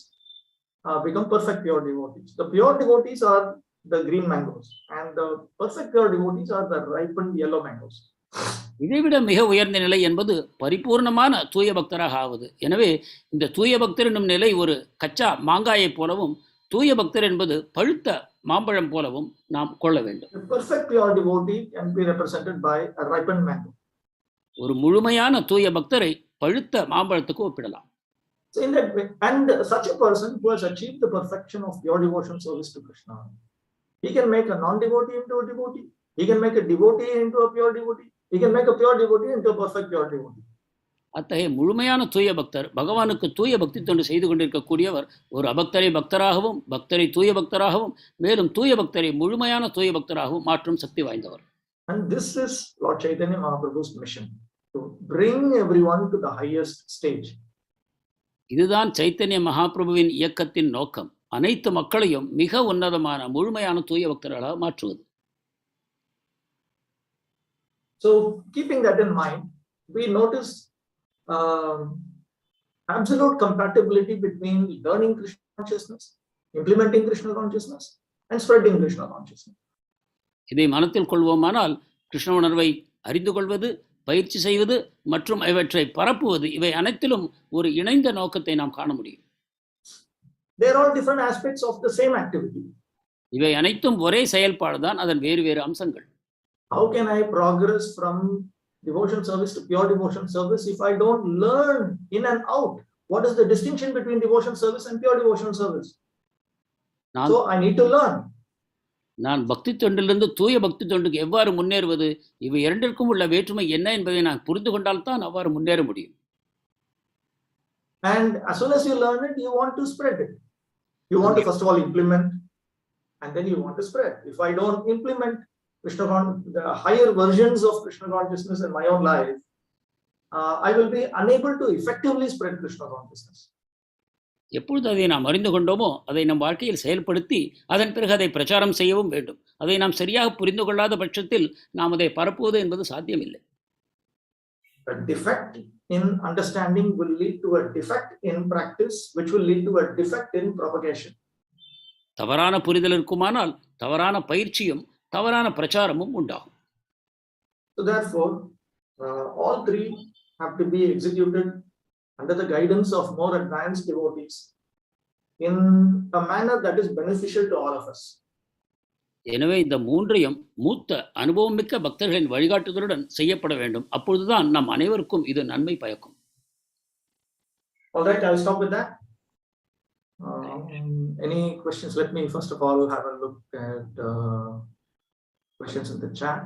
become perfect pure devotees. The pure devotees are the green mangoes and the perfect pure devotees are the ripened yellow mangoes. இதைவிட மிக உயர்ந்த நிலை என்பது பரிபூர்ணமான தூய பக்தராக ஆவது. எனவே இந்த தூய பக்தர் என்னும் நிலை ஒரு கச்சா மாங்காயைப் போலவும், தூய பக்தர் என்பது பழுத்த மாம்பழம் போலவும் நாம் கொள்ள வேண்டும். A perfect pure devotee can be represented by a ripened mango. ஒரு முழுமையான தூய பக்தரை பழுத்த மாம்பழத்துக்கு ஒப்பிடலாம். So in that way, and such a person who has achieved the perfection of pure devotion service to Krishna, he can make a non-devotee into a devotee. He can make a devotee into a pure devotee. He can make a pure devotee into a perfect pure devotee. அத்தகைய முழுமையான தூய பக்தர், பகவானுக்கு தூய பக்தி தொண்டு செய்து கொண்டிருக்கக்கூடியவர், ஒரு அபக்தரை பக்தராகவும், பக்தரை தூய பக்தராகவும், மேலும் தூய பக்தரை முழுமையான தூய பக்தராகவும் மாற்றும் சக்தி வாய்ந்தவர். And this is Lord Chaitanya Mahaprabhu's mission, to bring everyone to the highest stage. இதுதான் சைத்தன்ய மகாபிரபுவின் இயக்கத்தின் நோக்கம், அனைத்து மக்களையும் மிக உன்னதமான முழுமையான தூய பக்தர்களாக மாற்றுவது. So keeping that in mind, we notice absolute compatibility between learning Krishna consciousness, implementing Krishna consciousness, and spreading Krishna consciousness. இதை மனத்தில் கொள்வோமானால் கிருஷ்ண உணர்வை அறிந்து கொள்வது, பயிற்சி செய்வது மற்றும் இவற்றை பரப்புவது, இவை அனைத்திலும் ஒரு இணைந்த நோக்கத்தை நாம் காண முடியும். They are all different aspects of the same activity. இவை அனைத்தும் ஒரே செயல்பாடுதான், அதன் வேறு வேறு அம்சங்கள். How can I progress from devotion service to pure devotion service if I don't learn in and out what is the distinction between devotion service and pure devotion service? So I need to learn. நான் பக்தி தொண்டிலிருந்து தூய பக்தி தொண்டுக்கு எவ்வாறு முன்னேறுவது, இவை இரண்டிற்கும் உள்ள வேற்றுமை என்ன என்பதை நான் புரிந்து கொண்டால்தான் அவ்வாறு முன்னேற முடியும். And as soon as you learn it, you want to spread it. You want to first of all implement, and then you want to spread. If I don't implement Krishna, the higher versions of Krishna consciousness in my own life, I will be unable to effectively spread Krishna consciousness. எப்பொழுது அதை நாம் அறிந்து கொண்டோமோ அதை நம் வாழ்க்கையில் செயல்படுத்தி அதன் பிறகு அதை பிரச்சாரம் செய்யவும் வேண்டும். அதை நாம் சரியாக புரிந்து கொள்ளாத பட்சத்தில் நாம் அதை பரப்புவது என்பது சாத்தியமில்லை. A defect in understanding will lead to a defect in practice, which will lead to a defect in propagation. தவறான புரிதல் இருக்குமானால் தவறான பயிற்சியும் தவறான பிரச்சாரமும் உண்டாகும். So therefore, all three have to be executed under the guidance of more advanced devotees in a manner that is beneficial to all of us. எனவே இந்த மூன்றையும் மூத்த அனுபவம் மிக்க பக்தர்களின் வழிகாட்டுதலுடன் செய்யப்பட வேண்டும். அப்பொழுதுதான் நம் அனைவருக்கும் இது நன்மை பயக்கும். All right, I'll stop with that. Any questions? Let me first of all have a look at questions in the chat.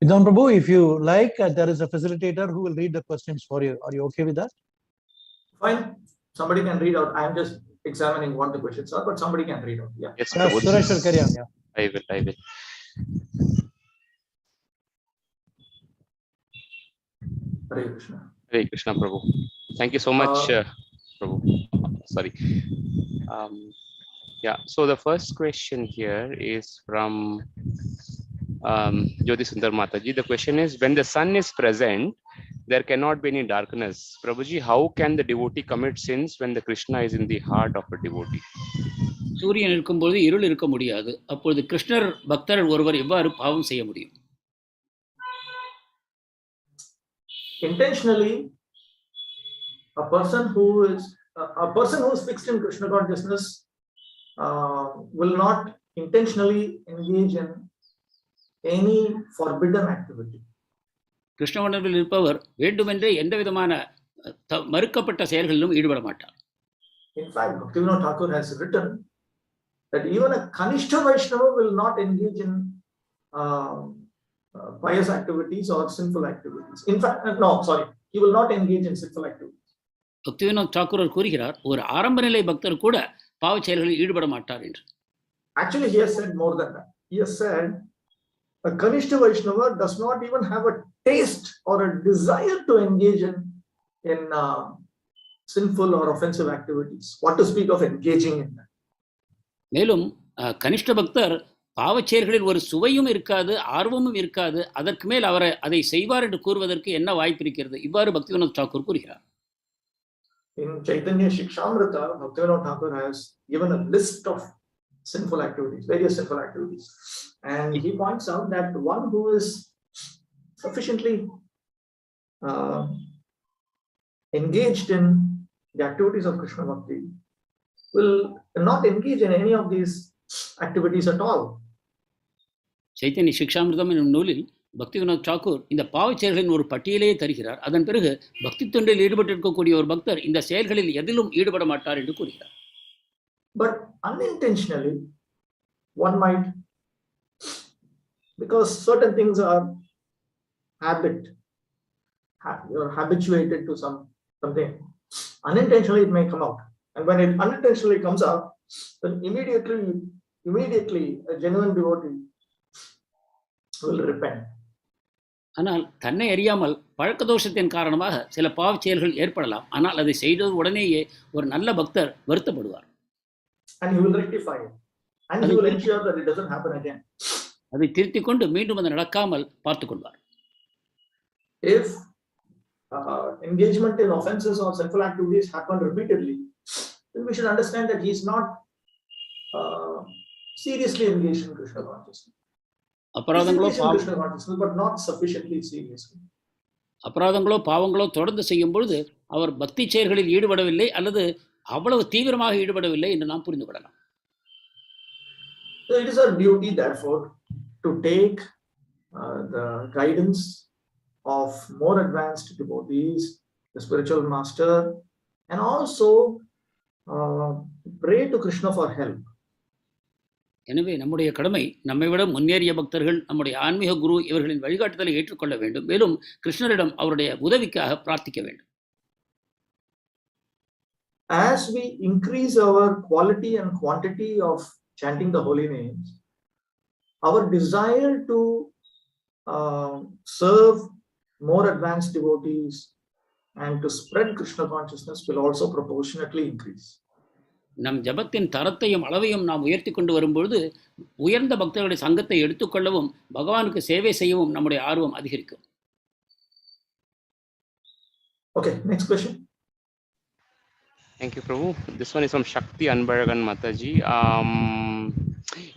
Vidwan Prabhu, if you like, there is a facilitator who will read the questions for you. Are you okay with that? Fine. Somebody can read out. I'm just examining what the questions are, but somebody can read out. Yeah. Yes, Suresh will carry on. Yeah. I will. Hare Krishna. Hare Krishna, Prabhu. Thank you so much, Prabhu. Sorry. Yeah. So the first question here is from Jyoti Sundar Mataji. The question is, when the sun is present, there cannot be any darkness. Prabhuji, how can the devotee commit sins when the Krishna is in the heart of a devotee? சூரியன் இருக்கும்போது இருள் இருக்க முடியாது. அப்பொழுது கிருஷ்ணர் பக்தர் ஒருவர் எவ்வாறு பாவம் செய்ய முடியும்? Intentionally, a person who is fixed in Krishna consciousness will not intentionally engage in any forbidden activity. Krishna உணர்வில் இருப்பவர் வேண்டுமென்றே எந்த விதமான மறுக்கப்பட்ட செயல்களிலும் ஈடுபட மாட்டார். In fact, Bhakti-Vinod Thakur has written that even a Kanishta Vaishnava will not engage in pious activities or sinful activities. In fact, he will not engage in sinful activities. பக்தி-வினோத் Thakur கூறுகிறார், ஒரு ஆரம்ப நிலை பக்தர் கூட பாவ செயல்களில் ஈடுபட மாட்டார் என்று. Actually, he has said more than that. He has said a Kanishta Vaishnava does not even have a taste or a desire to engage in sinful or offensive activities. What to speak of engaging in that? மேலும் கனிஷ்ட பக்தர் பாவச் செயல்களில் ஒரு சுவையும் இருக்காது, ஆர்வமும் இருக்காது. அதற்கு மேல் அவரை அதை செய்வார் என்று கூறுவதற்கு என்ன வாய்ப்பு இருக்கிறது? இவ்வாறு பக்தி-வினோத் தாக்கூர் கூறுகிறார். In Chaitanya Shikshamrita, Bhaktivinoda Thakur has given a list of sinful activities, various sinful activities. And he points out that one who is sufficiently engaged in the activities of Krishna Bhakti will not engage in any of these activities at all. Chaitanya சிக்ஷாமிர்தம் என்னும் நூலில் பக்திவினோத் தாக்கூர் இந்த பாவச் செயல்களின் ஒரு பட்டியலையே தருகிறார். அதன் பிறகு பக்தி தொண்டில் ஈடுபட்டிருக்கக்கூடிய ஒரு பக்தர் இந்த செயல்களில் எதிலும் ஈடுபட மாட்டார் என்று கூறுகிறார். But unintentionally, one might, because certain things are habit, you're habituated to something, unintentionally it may come out. And when it unintentionally comes out, then immediately a genuine devotee will repent. ஆனால் தன்னை அறியாமல் பழக்க தோஷத்தின் காரணமாக சில பாவச் செயல்கள் ஏற்படலாம். ஆனால் அதை செய்த உடனேயே ஒரு நல்ல பக்தர் வருத்தப்படுவார். And he will rectify it. And he will ensure that it doesn't happen again. அதை திருத்திக் கொண்டு மீண்டும் அது நடக்காமல் பார்த்துக் கொள்வார். If engagement in offenses or sinful activities happen repeatedly, then we should understand that he is not seriously engaged in Krishna consciousness. But not sufficiently seriously. அபராதங்களோ பாவங்களோ தொடர்ந்து செய்யும் பொழுது அவர் பக்தி செயல்களில் ஈடுபடவில்லை அல்லது அவ்வளவு தீவிரமாக ஈடுபடவில்லை என்று நாம் புரிந்து கொள்ளலாம். So it is our duty, therefore, to take the guidance of more advanced devotees, the spiritual master, and also pray to Krishna for help. எனவே நம்முடைய கடமை நம்மை விட முன்னேறிய பக்தர்கள், நம்முடைய ஆன்மீக குரு இவர்களின் வழிகாட்டுதலை ஏற்றுக்கொள்ள வேண்டும். மேலும் கிருஷ்ணரிடம் அவருடைய உதவிக்காக பிரார்த்திக்க வேண்டும். As we increase our quality and quantity of chanting the holy names, our desire to serve more advanced devotees and to spread Krishna consciousness will also proportionately increase. நம் ஜபத்தின் தரத்தையும் அளவையும் நாம் உயர்த்தி கொண்டு வரும்பொழுது உயர்ந்த பக்தர்களுடைய சங்கத்தை எடுத்துக்கொள்ளவும் பகவானுக்கு சேவை செய்யவும் நம்முடைய ஆர்வம் அதிகரிக்கும். Okay, next question. Thank you, Prabhu. This one is from Shakti Anbaragan Mataji.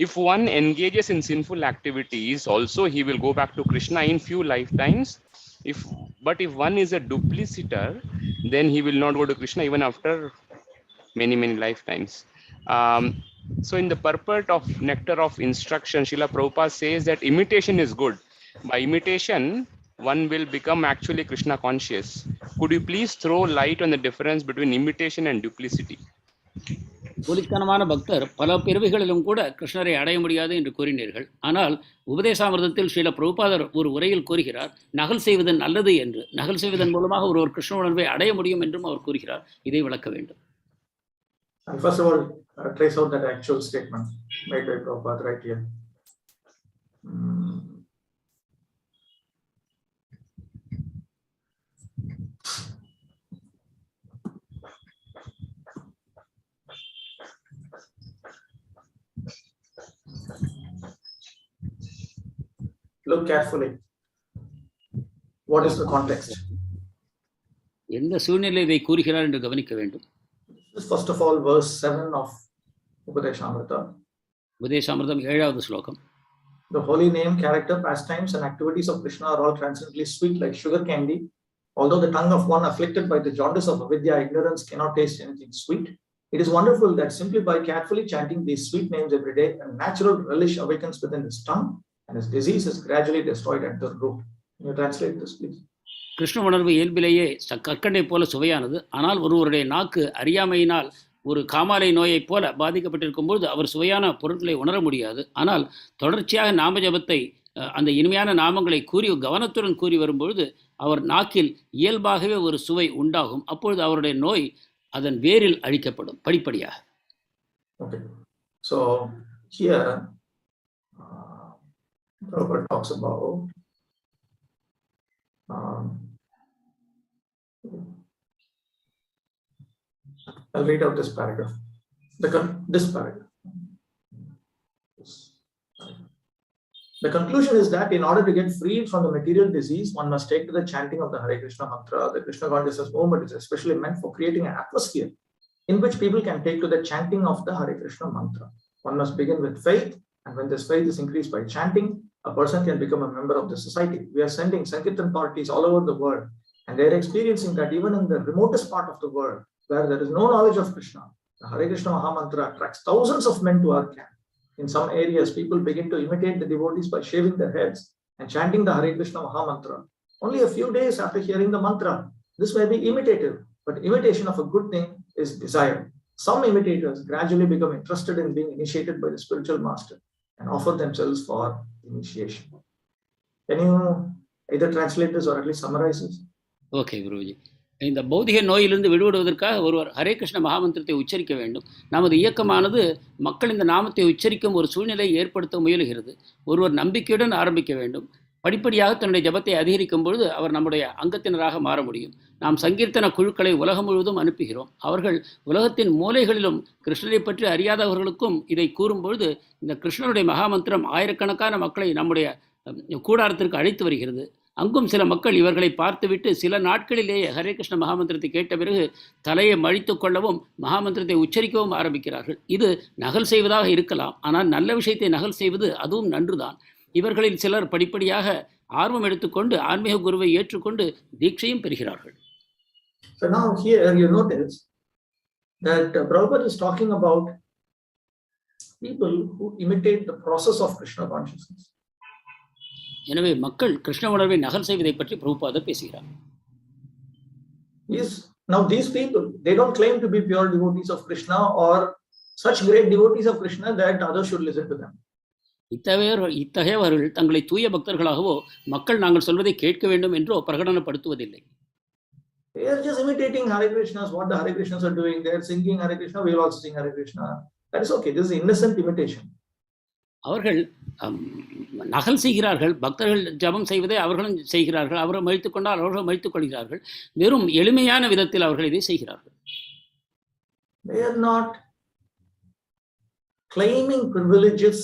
If one engages in sinful activities, also he will go back to Krishna in few lifetimes. But if one is a duplicitor, then he will not go to Krishna even after many lifetimes. So in the purport of Nectar of Instruction, Srila Prabhupada says that imitation is good. By imitation, one will become actually Krishna conscious. Could you please throw light on the difference between imitation and duplicity? போலித்தனமான பக்தர் பல பிறவிகளிலும் கூட கிருஷ்ணரை அடைய முடியாது என்று கூறினீர்கள். ஆனால் உபதேசாமிர்தத்தில் ஸ்ரீல பிரபுபாதர் ஒரு உரையில் கூறுகிறார், நகல் செய்வது நல்லது என்று. நகல் செய்வதன் மூலமாக ஒருவர் கிருஷ்ண உணர்வை அடைய முடியும் என்றும் அவர் கூறுகிறார். இதை விளக்க வேண்டும். And first of all, trace out that actual statement made by Prabhupada right here. Look carefully. What is the context? எந்த சூழ்நிலை இதை கூறுகிறார் என்று கவனிக்க வேண்டும். First of all, verse 7 of Upadeshamrita. உபதேசாமிர்தம் 7வது ஸ்லோகம். The holy name, character, pastimes and activities of Krishna are all transcendently sweet like sugar candy. Although the tongue of one afflicted by the jaundice of avidya, ignorance, cannot taste anything sweet, it is wonderful that simply by carefully chanting these sweet names every day, a natural relish awakens within his tongue and his disease is gradually destroyed at the root. Can you translate this, please? Krishna உணர்வு இயல்பிலேயே கற்கண்டை போல சுவையானது. ஆனால் ஒருவருடைய நாக்கு அறியாமையினால் ஒரு காமாலை நோயைப் போல பாதிக்கப்பட்டிருக்கும் போது அவர் சுவையான பொருட்களை உணர முடியாது. ஆனால் தொடர்ச்சியாக நாம ஜபத்தை, அந்த இனிமையான நாமங்களை கூறி கவனத்துடன் கூறி வரும்பொழுது அவர் நாக்கில் இயல்பாகவே ஒரு சுவை உண்டாகும். அப்பொழுது அவருடைய நோய் அதன் வேரில் அழிக்கப்படும் படிப்படியாக. Okay. So here Prabhupada talks about I'll read out this paragraph. This paragraph. The conclusion is that in order to get freed from the material disease, one must take to the chanting of the Hare Krishna mantra. The Krishna consciousness movement is especially meant for creating an atmosphere in which people can take to the chanting of the Hare Krishna mantra. One must begin with faith, and when this faith is increased by chanting, a person can become a member of the society. We are sending Sankirtan parties all over the world, and they are experiencing that even in the remotest part of the world, where there is no knowledge of Krishna, the Hare Krishna Mahamantra attracts thousands of men to our camp. In some areas, people begin to imitate the devotees by shaving their heads and chanting the Hare Krishna Mahamantra only a few days after hearing the mantra. This may be imitative, but imitation of a good thing is desired. Some imitators gradually become interested in being initiated by the spiritual master and offer themselves for initiation. Can you either translate this or at least summarize this? Okay Guruji. இந்த பௌதிக நோயிலிருந்து விடுபடுவதற்காக ஒருவர் ஹரே கிருஷ்ண மகாமந்திரத்தை உச்சரிக்க வேண்டும். நமது இயக்கமானது மக்கள் இந்த நாமத்தை உச்சரிக்கும் ஒரு சூழ்நிலையை ஏற்படுத்த முயலுகிறது. ஒருவர் நம்பிக்கையுடன் ஆரம்பிக்க வேண்டும். படிப்படியாக தன்னுடைய ஜபத்தை அதிகரிக்கும் பொழுது அவர் நம்முடைய அங்கத்தினராக மாற முடியும். நாம் சங்கீர்த்தன குழுக்களை உலகம் முழுவதும் அனுப்புகிறோம். அவர்கள் உலகத்தின் மூலைகளிலும் கிருஷ்ணரை பற்றி அறியாதவர்களுக்கும் இதை கூறும்பொழுது இந்த கிருஷ்ணனுடைய மகாமந்திரம் ஆயிரக்கணக்கான மக்களை நம்முடைய கூடாரத்திற்கு அழைத்து வருகிறது. அங்கும் சில மக்கள் இவர்களை பார்த்துவிட்டு சில நாட்களிலேயே ஹரே கிருஷ்ண மகாமந்திரத்தை கேட்ட பிறகு தலையை மழித்து கொள்ளவும் மகாமந்திரத்தை உச்சரிக்கவும் ஆரம்பிக்கிறார்கள். இது நகல் செய்வதாக இருக்கலாம், ஆனால் நல்ல விஷயத்தை நகல் செய்வது அதுவும் நன்றுதான். இவர்களில் சிலர் படிப்படியாக ஆர்வம் எடுத்துக்கொண்டு ஆன்மீக குருவை ஏற்றுக்கொண்டு தீட்சையும் பெறுகிறார்கள். So now here you notice that Prabhupada is talking about people who imitate the process of Krishna consciousness. எனவே மக்கள் கிருஷ்ண உணர்வை நகல் செய்வதை பற்றி பிரபுபாதர் பேசுகிறார். Now these people, they don't claim to be pure devotees of Krishna or such great devotees of Krishna that others should listen to them. இத்தகையவர்கள் தங்களை தூய பக்தர்களாகவோ மக்கள் நாங்கள் சொல்வதை கேட்க வேண்டும் என்றோ பிரகடனப்படுத்துவதில்லை. They are just imitating Hare Krishnas, what the Hare Krishnas are doing. They are singing Hare Krishna, we will also sing Hare Krishna. That is okay. This is innocent imitation. அவர்கள் நகல் செய்கிறார்கள். பக்தர்கள் ஜபம் செய்வதை அவர்களும் செய்கிறார்கள். அவர்கள் மழித்துக் கொண்டால் அவர்கள் மழித்துக் கொள்கிறார்கள். வெறும் எளிமையான விதத்தில் அவர்கள் இதை செய்கிறார்கள். They are not claiming privileges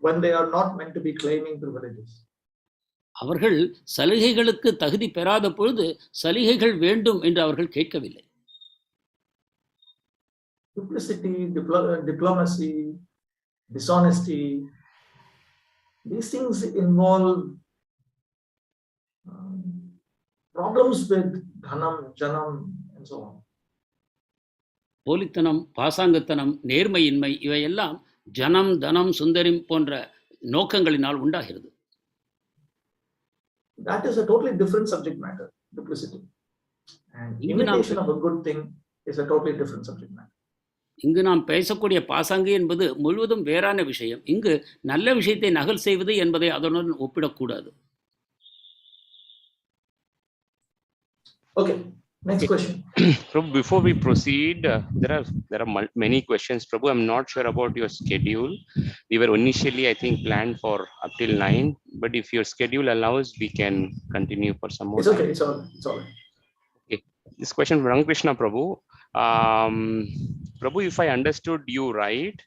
when they are not meant to be claiming privileges. அவர்கள் சலுகைகளுக்கு தகுதி பெறாத பொழுது சலுகைகள் வேண்டும் என்று அவர்கள் கேட்கவில்லை. Duplicity, diplomacy, dishonesty, these things involve problems with dhanam, janam and so on. போலித்தனம், பாசாங்கத்தனம், நேர்மையின்மை இவையெல்லாம் ஜனம், தனம், சுந்தரம் போன்ற நோக்கங்களினால் உண்டாகிறது. That is a totally different subject matter, duplicity. And imitation of a good thing is a totally different subject matter. இங்கு நாம் பேசக்கூடிய பாசாங்கு என்பது முழுவதும் வேறான விஷயம். இங்கு நல்ல விஷயத்தை நகல் செய்வது என்பதை அதனுடன் ஒப்பிடக்கூடாது. Okay, next question. Prabhu, before we proceed, there are many questions. Prabhu, I'm not sure about your schedule. We were initially, I think, planned for up till 9, but if your schedule allows, we can continue for some more. It's okay. It's all right. Okay. This question from Krishna Prabhu. Prabhu, if I understood you right,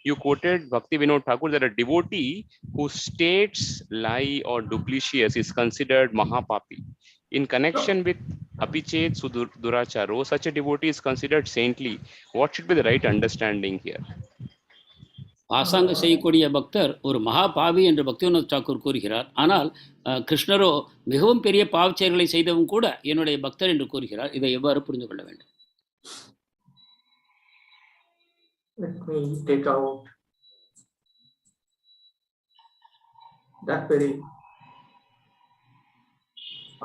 you quoted Bhakti Vinod Thakur that a devotee who states lie or duplicitous is considered mahapapi. In connection with apichet suduracharo, such a devotee is considered saintly. What should be the right understanding here? பாசாங்க செய்யக்கூடிய பக்தர் ஒரு மகா பாவி என்று பக்தி வினோத் தாக்கூர் கூறுகிறார். ஆனால் கிருஷ்ணரோ மிகவும் பெரிய பாவச் செயல்களை செய்தவும் கூட என்னுடைய பக்தர் என்று கூறுகிறார். இதை எவ்வாறு புரிந்து கொள்ள வேண்டும்? Let me take out that very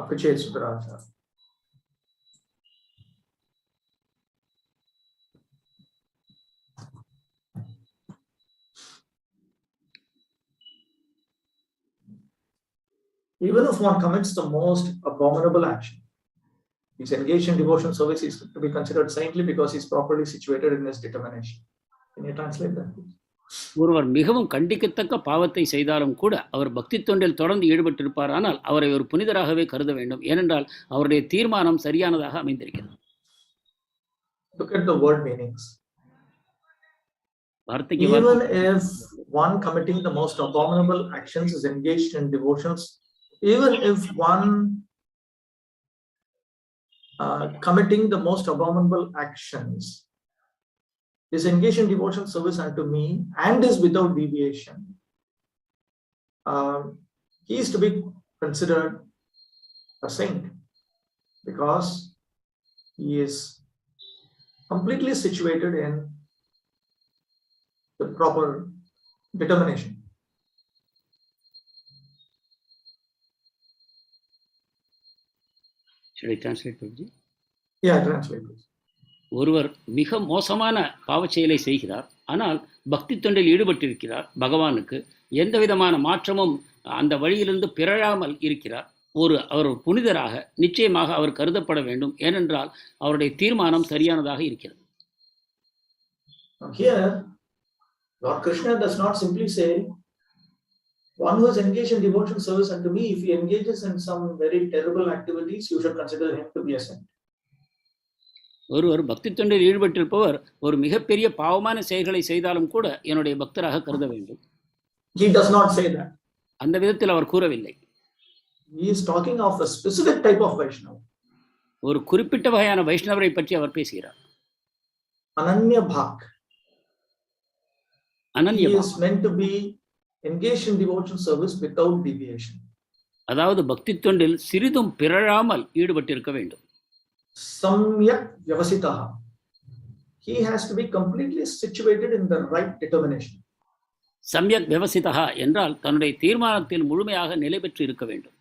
apichet suduracharo. Even if one commits the most abominable action, he's engaged in devotional service, is to be considered saintly because he's properly situated in his determination. Can you translate that, please? ஒருவர் மிகவும் கண்டிக்கத்தக்க பாவத்தை செய்தாலும் கூட அவர் பக்தி தொண்டில் தொடர்ந்து ஈடுபட்டிருப்பார். ஆனால் அவரை ஒரு புனிதராகவே கருத வேண்டும். ஏனென்றால் அவருடைய தீர்மானம் சரியானதாக அமைந்திருக்கிறது. Look at the word meanings. Even if one committing the most abominable actions is engaged in devotions, even if one committing the most abominable actions is engaged in devotional service unto me and is without deviation, he is to be considered a saint because he is completely situated in the proper determination. Should I translate, Prabhuji? Yeah, translate please. ஒருவர் மிக மோசமான பாவச்செயலை செய்கிறார், ஆனால் பக்தி தொண்டில் ஈடுபட்டிருக்கிறார். பகவானுக்கு எந்த விதமான மாற்றமும் அந்த வழியிலிருந்து பிறழாமல் இருக்கிறார். அவர் புனிதராக நிச்சயமாக அவர் கருதப்பட வேண்டும். ஏனென்றால் அவருடைய தீர்மானம் சரியானதாக இருக்கிறது. Here, Lord Kṛṣṇa does not simply say, one who is engaged in devotional service unto me, if he engages in some very terrible activities, you should consider him to be a saint. ஒருவர் பக்தி தொண்டில் ஈடுபட்டிருப்பவர் ஒரு மிகப்பெரிய பாவமான செயல்களை செய்தாலும் கூட என்னுடைய பக்தராக கருத வேண்டும். He does not say that. அந்த விதத்தில் அவர் கூறவில்லை. He is talking of a specific type of Vaishnava. ஒரு குறிப்பிட்ட வகையான வைஷ்ணவரை பற்றி அவர் பேசுகிறார். Ananya bhak. அனன்ய He is meant to be engaged in devotional service without deviation. அதாவது பக்தி தொண்டில் சிறிதும் பிறழாமல் ஈடுபட்டிருக்க வேண்டும். Samyak vyavasitaha. He has to be completely situated in the right determination. சம்யக் வியவசிதா என்றால் தன்னுடைய தீர்மானத்தில் முழுமையாக நிலை பெற்று இருக்க வேண்டும்.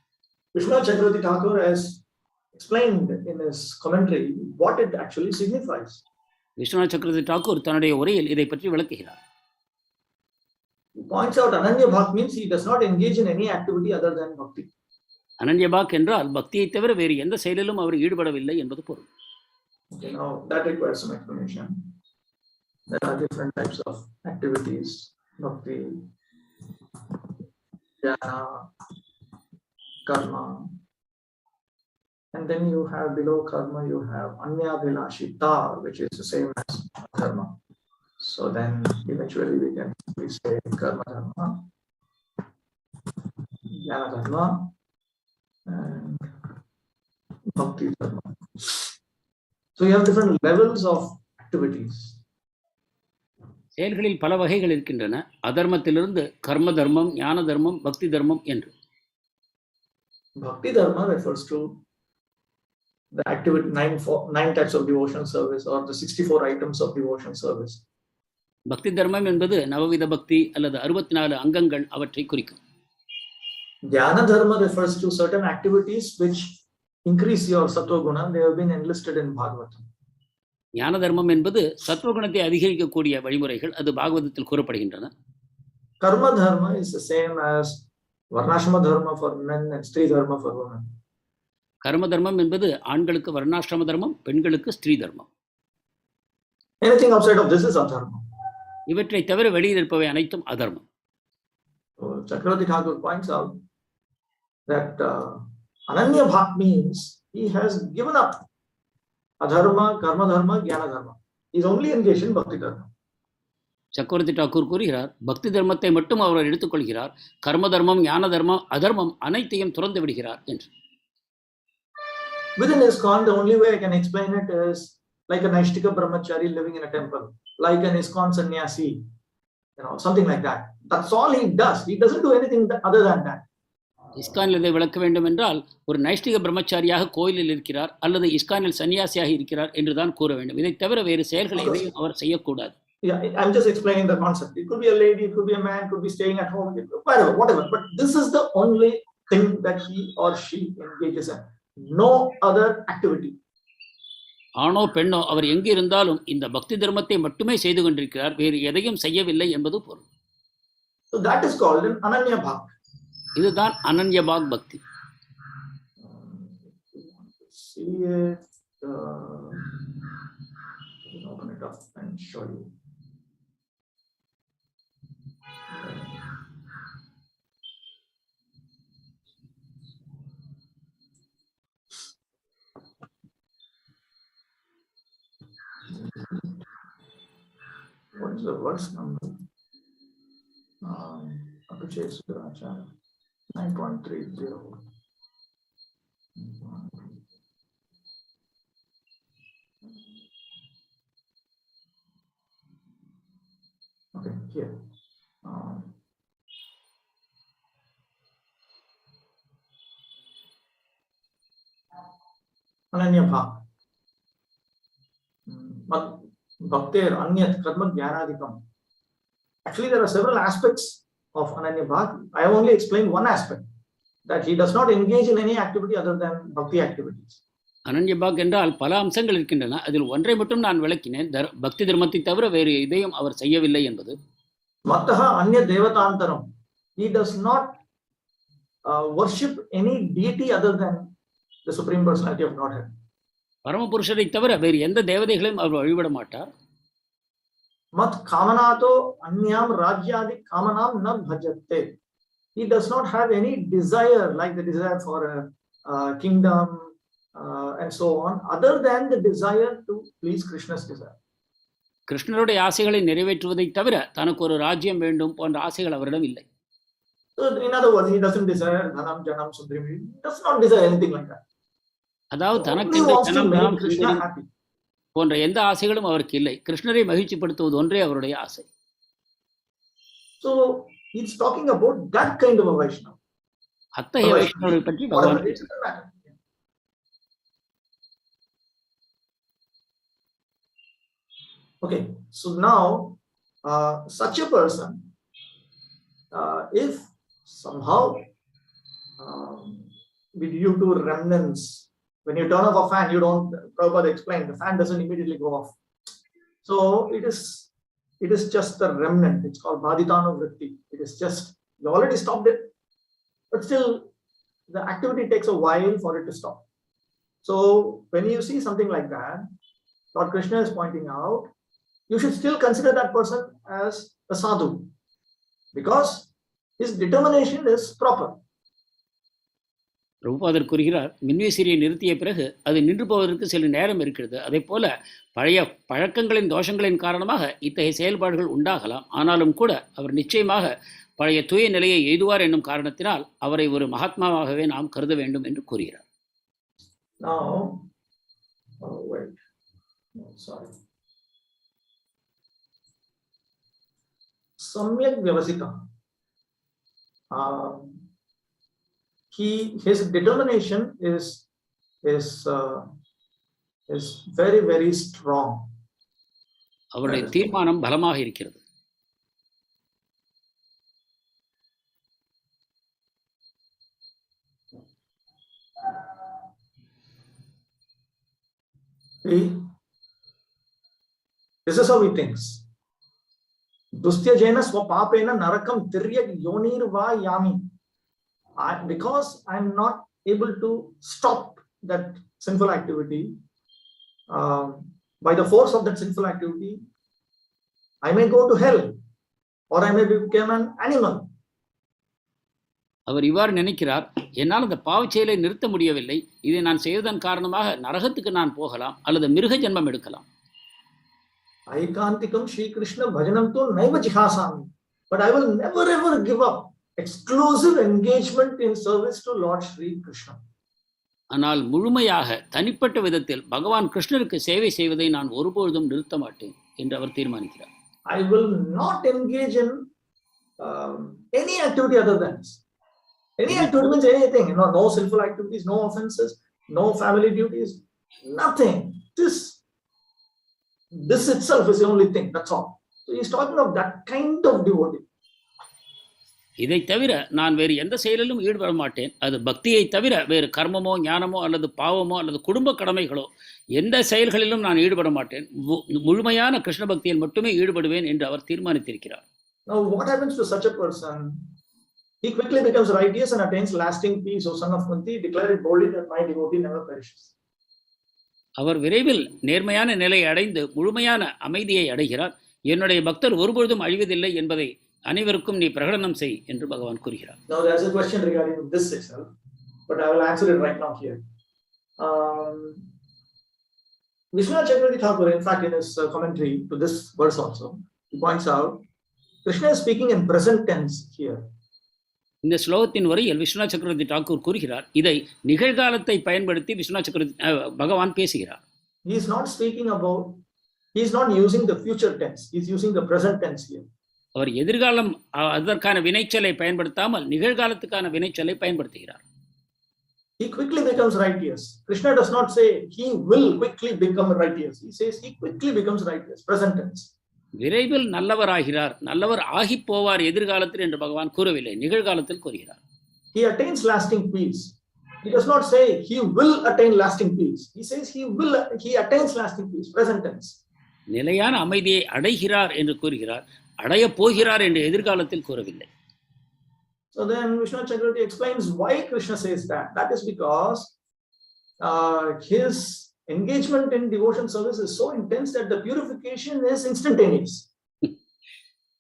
Vishwanath Chakravarti Thakur has explained in his commentary what it actually signifies. Viswanath சக்கரவர்த்தி டாக்கூர் தன்னுடைய உரையில் இதை பற்றி விளக்குகிறார். He points out Ananya Bhak means he does not engage in any activity other than bhakti. அனன்யபாக் என்றால் பக்தியை தவிர வேறு எந்த செயலிலும் அவர் ஈடுபடவில்லை என்பது பொருள். Okay, now that requires some explanation. There are different types of activities: bhakti, jnana, karma, and then you have below karma you have anyabhilashita, which is the same as dharma. So then eventually we can say karma dharma, jnana dharma, and bhakti dharma. So you have different levels of activities. செயல்களில் பல வகைகள் இருக்கின்றன. அதர்மத்திலிருந்து கர்ம தர்மம், ஞான தர்மம், பக்தி தர்மம் என்று. Bhakti dharma refers to the activity nine types of devotional service or the 64 items of devotional service. பக்தி தர்மம் என்பது நவவித பக்தி அல்லது 64 அங்கங்கள் அவற்றை குறிக்கும். Jnana dharma refers to certain activities which increase your sattva guna. They have been enlisted in Bhagavatam. ஞான தர்மம் என்பது சத்துவகுணத்தை அதிகரிக்கக்கூடிய வழிமுறைகள், அது பாகவதத்தில் கூறப்படுகின்றன. Karma dharma is the same as varnashrama dharma for men and strī dharma for women. கர்ம தர்மம் என்பது ஆண்களுக்கு வர்ணாசிரம தர்மம், பெண்களுக்கு ஸ்திரீ தர்மம். Anything outside of this is adharma. இவற்றை தவிர வெளியில் இருப்பவை அனைத்தும் அதர்மம். So Chakravarti Thakur points out that Ananya Bhak means he has given up adharma, karma dharma, jnana dharma. He is only engaged in bhakti dharma. சக்கரவர்த்தி டாக்கூர் கூறுகிறார், பக்தி தர்மத்தை மட்டும் அவர் எடுத்துக்கொள்கிறார், கர்ம தர்மம், ஞான தர்மம், அதர்மம் அனைத்தையும் துறந்து விடுகிறார் என்று. Within ISKCON, the only way I can explain it is like a Naishtika brahmachari living in a temple, like an ISKCON sannyasi, something like that. That's all he does. He doesn't do anything other than that. இஸ்கானில் இதை விளக்க வேண்டும் என்றால் ஒரு நைஷ்டிக பிரம்மச்சாரியாக கோயிலில் இருக்கிறார் அல்லது இஸ்கானில் சன்னியாசியாக இருக்கிறார் என்றுதான் கூற வேண்டும். இதை தவிர வேறு செயல்களை எதையும் அவர் செய்யக்கூடாது. Yeah, I'm just explaining the concept. It could be a lady, it could be a man, it could be staying at home, whatever. But this is the only thing that he or she engages in. No other activity. ஆணோ பெண்ணோ அவர் எங்கு இருந்தாலும் இந்த பக்தி தர்மத்தை மட்டுமே செய்து கொண்டிருக்கிறார், வேறு எதையும் செய்யவில்லை என்பது பொருள். So that is called an Ananya Bhak. இதுதான் அனன்யபாக் பக்தி. See it. Open it up and show you. What is is the verse number? 9.30. Okay, here. Ananya bhav. Bhaktir anyat karma jnanadikam. Actually, there are several aspects of ananya bhav. I have only explained one aspect, that he does not engage in any activity other than bhakti activities. அனன்யபாக் என்றால் பல அம்சங்கள் இருக்கின்றன. அதில் ஒன்றை மட்டும் நான் விளக்கினேன். பக்தி தர்மத்தை தவிர வேறு எதையும் அவர் செய்யவில்லை என்பது. மத்தஹ அன்ய தேவதாந்தரம். He does not worship any deity other than the supreme personality of Godhead. பரமபுருஷரை தவிர வேறு எந்த தேவதைகளையும் அவர் வழிபட மாட்டார். மத் காமனாதோ அன்யாம் ராஜ்யாதி காமனாம் ந bhajate. He does not have any desire, like the desire for a kingdom and so on, other than the desire to please Krishna's desire. கிருஷ்ணருடைய ஆசைகளை நிறைவேற்றுவதை தவிர தனக்கு ஒரு ராஜ்யம் வேண்டும் போன்ற ஆசைகள் அவரிடம் இல்லை. So in other words, he doesn't desire dhanam janam sundari. He does not desire anything like that. அதாவது தனக்கு போன்ற எந்த ஆசைகளும் அவருக்கு இல்லை. கிருஷ்ணரை மகிழ்ச்சிப்படுத்துவது ஒன்றே அவருடைய ஆசை. So he's talking about that kind of a Vaishnava. அத்தகைய வைஷ்ணவரை பற்றி பகவான். Okay, so now such a person, if somehow due to remnants, when you turn off a fan, you don't, Prabhupada explained, the fan doesn't immediately go off. So it is just a remnant. It's called bhajataḥ. It is just, you already stopped it, but still the activity takes a while for it to stop. So when you see something like that, Lord Kṛṣṇa is pointing out, you should still consider that person as a sadhu, because his determination is proper. பிரபுபாதர் கூறுகிறார், மின்விசிறியை நிறுத்திய பிறகு அது நின்று போவதற்கு சில நேரம் இருக்கிறது. அதே போல பழைய பழக்கங்களின் தோஷங்களின் காரணமாக இத்தகைய செயல்பாடுகள் உண்டாகலாம். ஆனாலும் கூட அவர் நிச்சயமாக பழைய தூய நிலையை எய்துவார் என்னும் காரணத்தினால் அவரை ஒரு மகாத்மாவாகவே நாம் கருத வேண்டும் என்று கூறுகிறார். Samyak vyavasitam. His determination is very, very strong. அவருடைய தீர்மானம் பலமாக இருக்கிறது. This is how he thinks. Dustyajena swapapena narakam tiryag yonir va yami. Because I'm not able to stop that sinful activity, by the force of that sinful activity, I may go to hell or I may become an animal. அவர் இவ்வாறு நினைக்கிறார், என்னால் அந்த பாவச் செயலை நிறுத்த முடியவில்லை. இதை நான் செய்வதன் காரணமாக நரகத்துக்கு நான் போகலாம் அல்லது மிருக ஜென்மம் எடுக்கலாம். Aikantikam Śrī Kṛṣṇa bhajanam tu naiva jihasami. But I will never ever give up exclusive engagement in service to Lord Śrī Kṛṣṇa. ஆனால் முழுமையாக தனிப்பட்ட விதத்தில் பகவான் கிருஷ்ணருக்கு சேவை செய்வதை நான் ஒருபொழுதும் நிறுத்த மாட்டேன் என்று அவர் தீர்மானிக்கிறார். I will not engage in any activity other than this. Any activity means anything, no sinful activities, no offenses, no family duties, nothing. This itself is the only thing, that's all. So he's talking of that kind of devotee. இதை தவிர நான் வேறு எந்த செயலிலும் ஈடுபட மாட்டேன். அது பக்தியை தவிர வேறு கர்மமோ ஞானமோ அல்லது பாவமோ அல்லது குடும்ப கடமைகளோ எந்த செயல்களிலும் நான் ஈடுபட மாட்டேன். முழுமையான கிருஷ்ண பக்தியில் மட்டுமே ஈடுபடுவேன் என்று அவர் தீர்மானித்திருக்கிறார். Now what happens to such a person? He quickly becomes righteous and attains lasting peace. O son of Kunti, declare it boldly that my devotee never perishes. அவர் விரைவில் நேர்மையான நிலையை அடைந்து முழுமையான அமைதியை அடைகிறார். என்னுடைய பக்தர் ஒருபொழுதும் அழிவதில்லை என்பதை அனைவருக்கும் நீ பிரகடனம் செய் என்று பகவான் கூறுகிறார். Now there is a question regarding this itself, but I will answer it right now here. Vishwanath Chakravarti Thakur, in fact, in his commentary to this verse also, he points out, Krishna is speaking in present tense here. இந்த ஸ்லோகத்தின் வரையில் விஸ்வநாத் சக்கரவர்த்தி டாக்கூர் கூறுகிறார், இதை நிகழ்காலத்தை பயன்படுத்தி விஸ்வநாத் சக்கரவர்த்தி பகவான் பேசுகிறார். He is not speaking about, he is not using the future tense, he is using the present tense here. அவர் எதிர்காலம் அதற்கான வினைச்சலை பயன்படுத்தாமல் நிகழ்காலத்துக்கான வினைச்சலை பயன்படுத்துகிறார். He quickly becomes righteous. Krishna does not say he will quickly become righteous. He says he quickly becomes righteous, present tense. விரைவில் நல்லவர் ஆகிறார், நல்லவர் ஆகி போவார் எதிர்காலத்தில் என்று பகவான் கூறவில்லை, நிகழ்காலத்தில் கூறுகிறார். He attains lasting peace. He does not say he will attain lasting peace. He says he attains lasting peace, present tense. நிலையான அமைதியை அடைகிறார் என்று கூறுகிறார், அடைய போகிறார் என்று எதிர்காலத்தில் கூறவில்லை. So then Vishnu Chakravarti explains why Krishna says that. That is because his engagement in devotion service is so intense that the purification is instantaneous.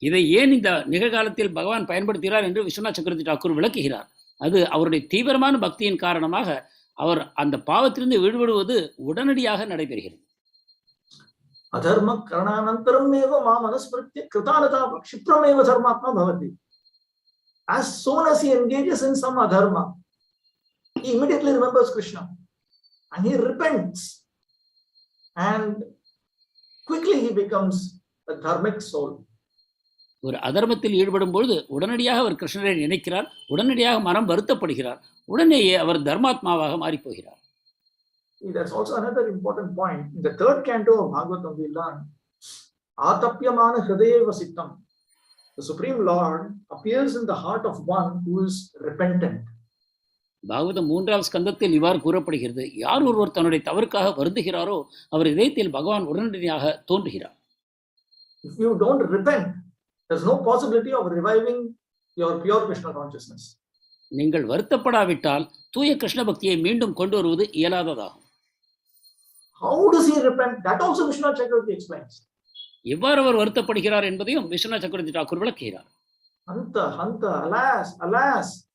இதை ஏன் இந்த நிகழ்காலத்தில் பகவான் பயன்படுத்துகிறார் என்று விஸ்வநாத் சக்கரவர்த்தி டாக்கூர் விளக்குகிறார். அது அவருடைய தீவிரமான பக்தியின் காரணமாக அவர் அந்த பாவத்திலிருந்து விடுபடுவது உடனடியாக நடைபெறுகிறது. அதர்ம கரணானந்தரமேவ மாமனஸ்மிருத்ய கிருதானதா க்ஷிப்ரமேவ தர்மாத்மா பவதி. As soon as he engages in some adharma, he immediately remembers Krishna and he repents, and quickly he becomes a dharmic soul. ஒரு அதர்மத்தில் ஈடுபடும் பொழுது உடனடியாக அவர் கிருஷ்ணரை நினைக்கிறார், உடனடியாக மனம் வருத்தப்படுகிறார், உடனேயே அவர் தர்மாத்மாவாக மாறிப்போகிறார். That's also another important point. In the third canto of Bhagavatam we learn atapyamana hṛdayyā vasittam. The Supreme Lord appears in the heart of one who is repentant. Bhagavatam 3வது ஸ்கந்தத்தில் இவ்வாறு கூறப்படுகிறது, யார் ஒருவர் தன்னுடைய தவறுக்காக வருந்துகிறாரோ அவர் இதயத்தில் பகவான் உடனடியாக தோன்றுகிறார். If you don't repent, there's no possibility of reviving your pure Krishna consciousness. நீங்கள் வருத்தப்படாவிட்டால் தூய கிருஷ்ண பக்தியை மீண்டும் கொண்டு வருவது இயலாததாகும். How does he repent? That also Vishnu Chakravarti explains. எவ்வாறு அவர் வருத்தப்படுகிறார் என்பதையும் விஸ்வநாத் சக்கரவர்த்தி டாக்கூர் விளக்குகிறார். Hanta, alas,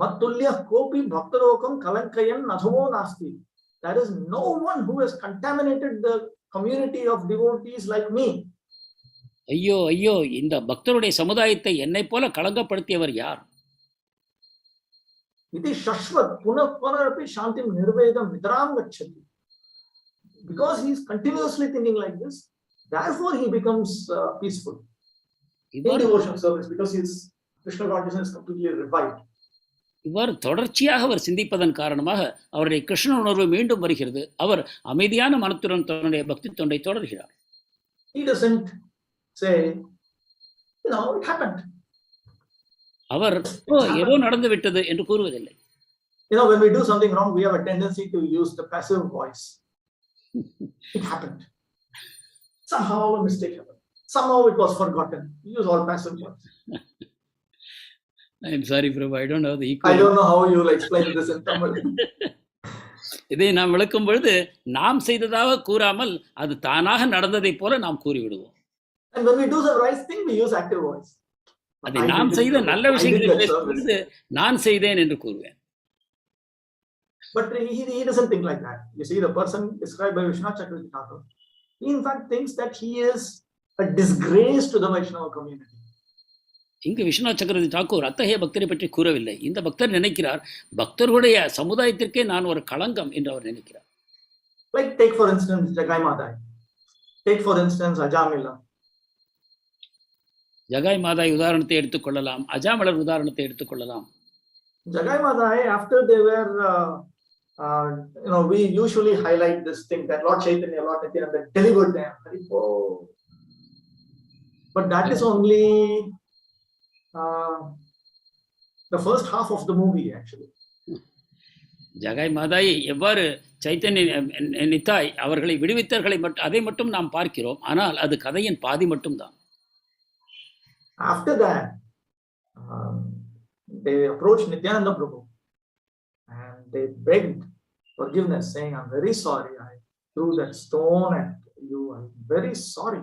matulya kopi bhaktarokam kalankayan nadhamo nasti. There is no one who has contaminated the community of devotees like me. ஐயோ ஐயோ, இந்த பக்தருடைய சமுதாயத்தை என்னை போல களங்கப்படுத்தியவர் யார்? Iti shashvat punah punarapi shantim nirvedam nidram gacchati. Because he is continuously thinking like this, therefore he becomes peaceful in devotional service, because his Krishna consciousness is completely revived. இவ்வாறு தொடர்ச்சியாக அவர் சிந்திப்பதன் காரணமாக அவருடைய கிருஷ்ண உணர்வு மீண்டும் வருகிறது. அவர் அமைதியான மனத்துடன் தன்னுடைய பக்தி தொண்டை தொடர்கிறார். He doesn't say, it happened. அவர் ஏதோ நடந்து விட்டது என்று கூறுவதில்லை. When we do something wrong, we have a tendency to use the passive voice. It happened. Somehow a mistake happened. Somehow it was forgotten. We use all passive voice. I am sorry, Prabhu. I don't know the equal. I don't know how you will explain this in Tamil. இதை நாம் விளக்கும் பொழுது நாம் செய்ததாக கூறாமல் அது தானாக நடந்ததை போல நாம் கூறிவிடுவோம். And when we do the right thing, we use active voice. அதை நாம் செய்த நல்ல விஷயங்களை பேசும் பொழுது நான் செய்தேன் என்று கூறுவேன். But he doesn't think like that. You see, the person described by Vishnu Chakravarti Thakur, he in fact thinks that he is a disgrace to the Vaishnava community. இங்கு விஸ்வநாத் சக்கரவர்த்தி டாக்கூர் அத்தகைய பக்தரை பற்றி கூறவில்லை. இந்த பக்தர் நினைக்கிறார், பக்தர்களுடைய சமுதாயத்திற்கே நான் ஒரு களங்கம் என்று அவர் நினைக்கிறார். Like take for instance Jagai Madai. Take for instance Ajamila. Jagai Mathai உதாரணத்தை எடுத்துக்கொள்ளலாம், அஜாமலர் உதாரணத்தை எடுத்துக்கொள்ளலாம். Jagai Madai, after they were we usually highlight this thing that Lord Chaitanya, Lord Nityananda delivered them. But that is only the first half of the movie actually. Jagai மாதாயை எவ்வாறு சைத்தன்ய நித்தாய் அவர்களை விடுவித்தவர்களை அதை மட்டும் நாம் பார்க்கிறோம். ஆனால் அது கதையின் பாதி மட்டும்தான். After that, they approached Nityananda Prabhu and they begged forgiveness, saying, "I'm very sorry. I threw that stone at you. I'm very sorry."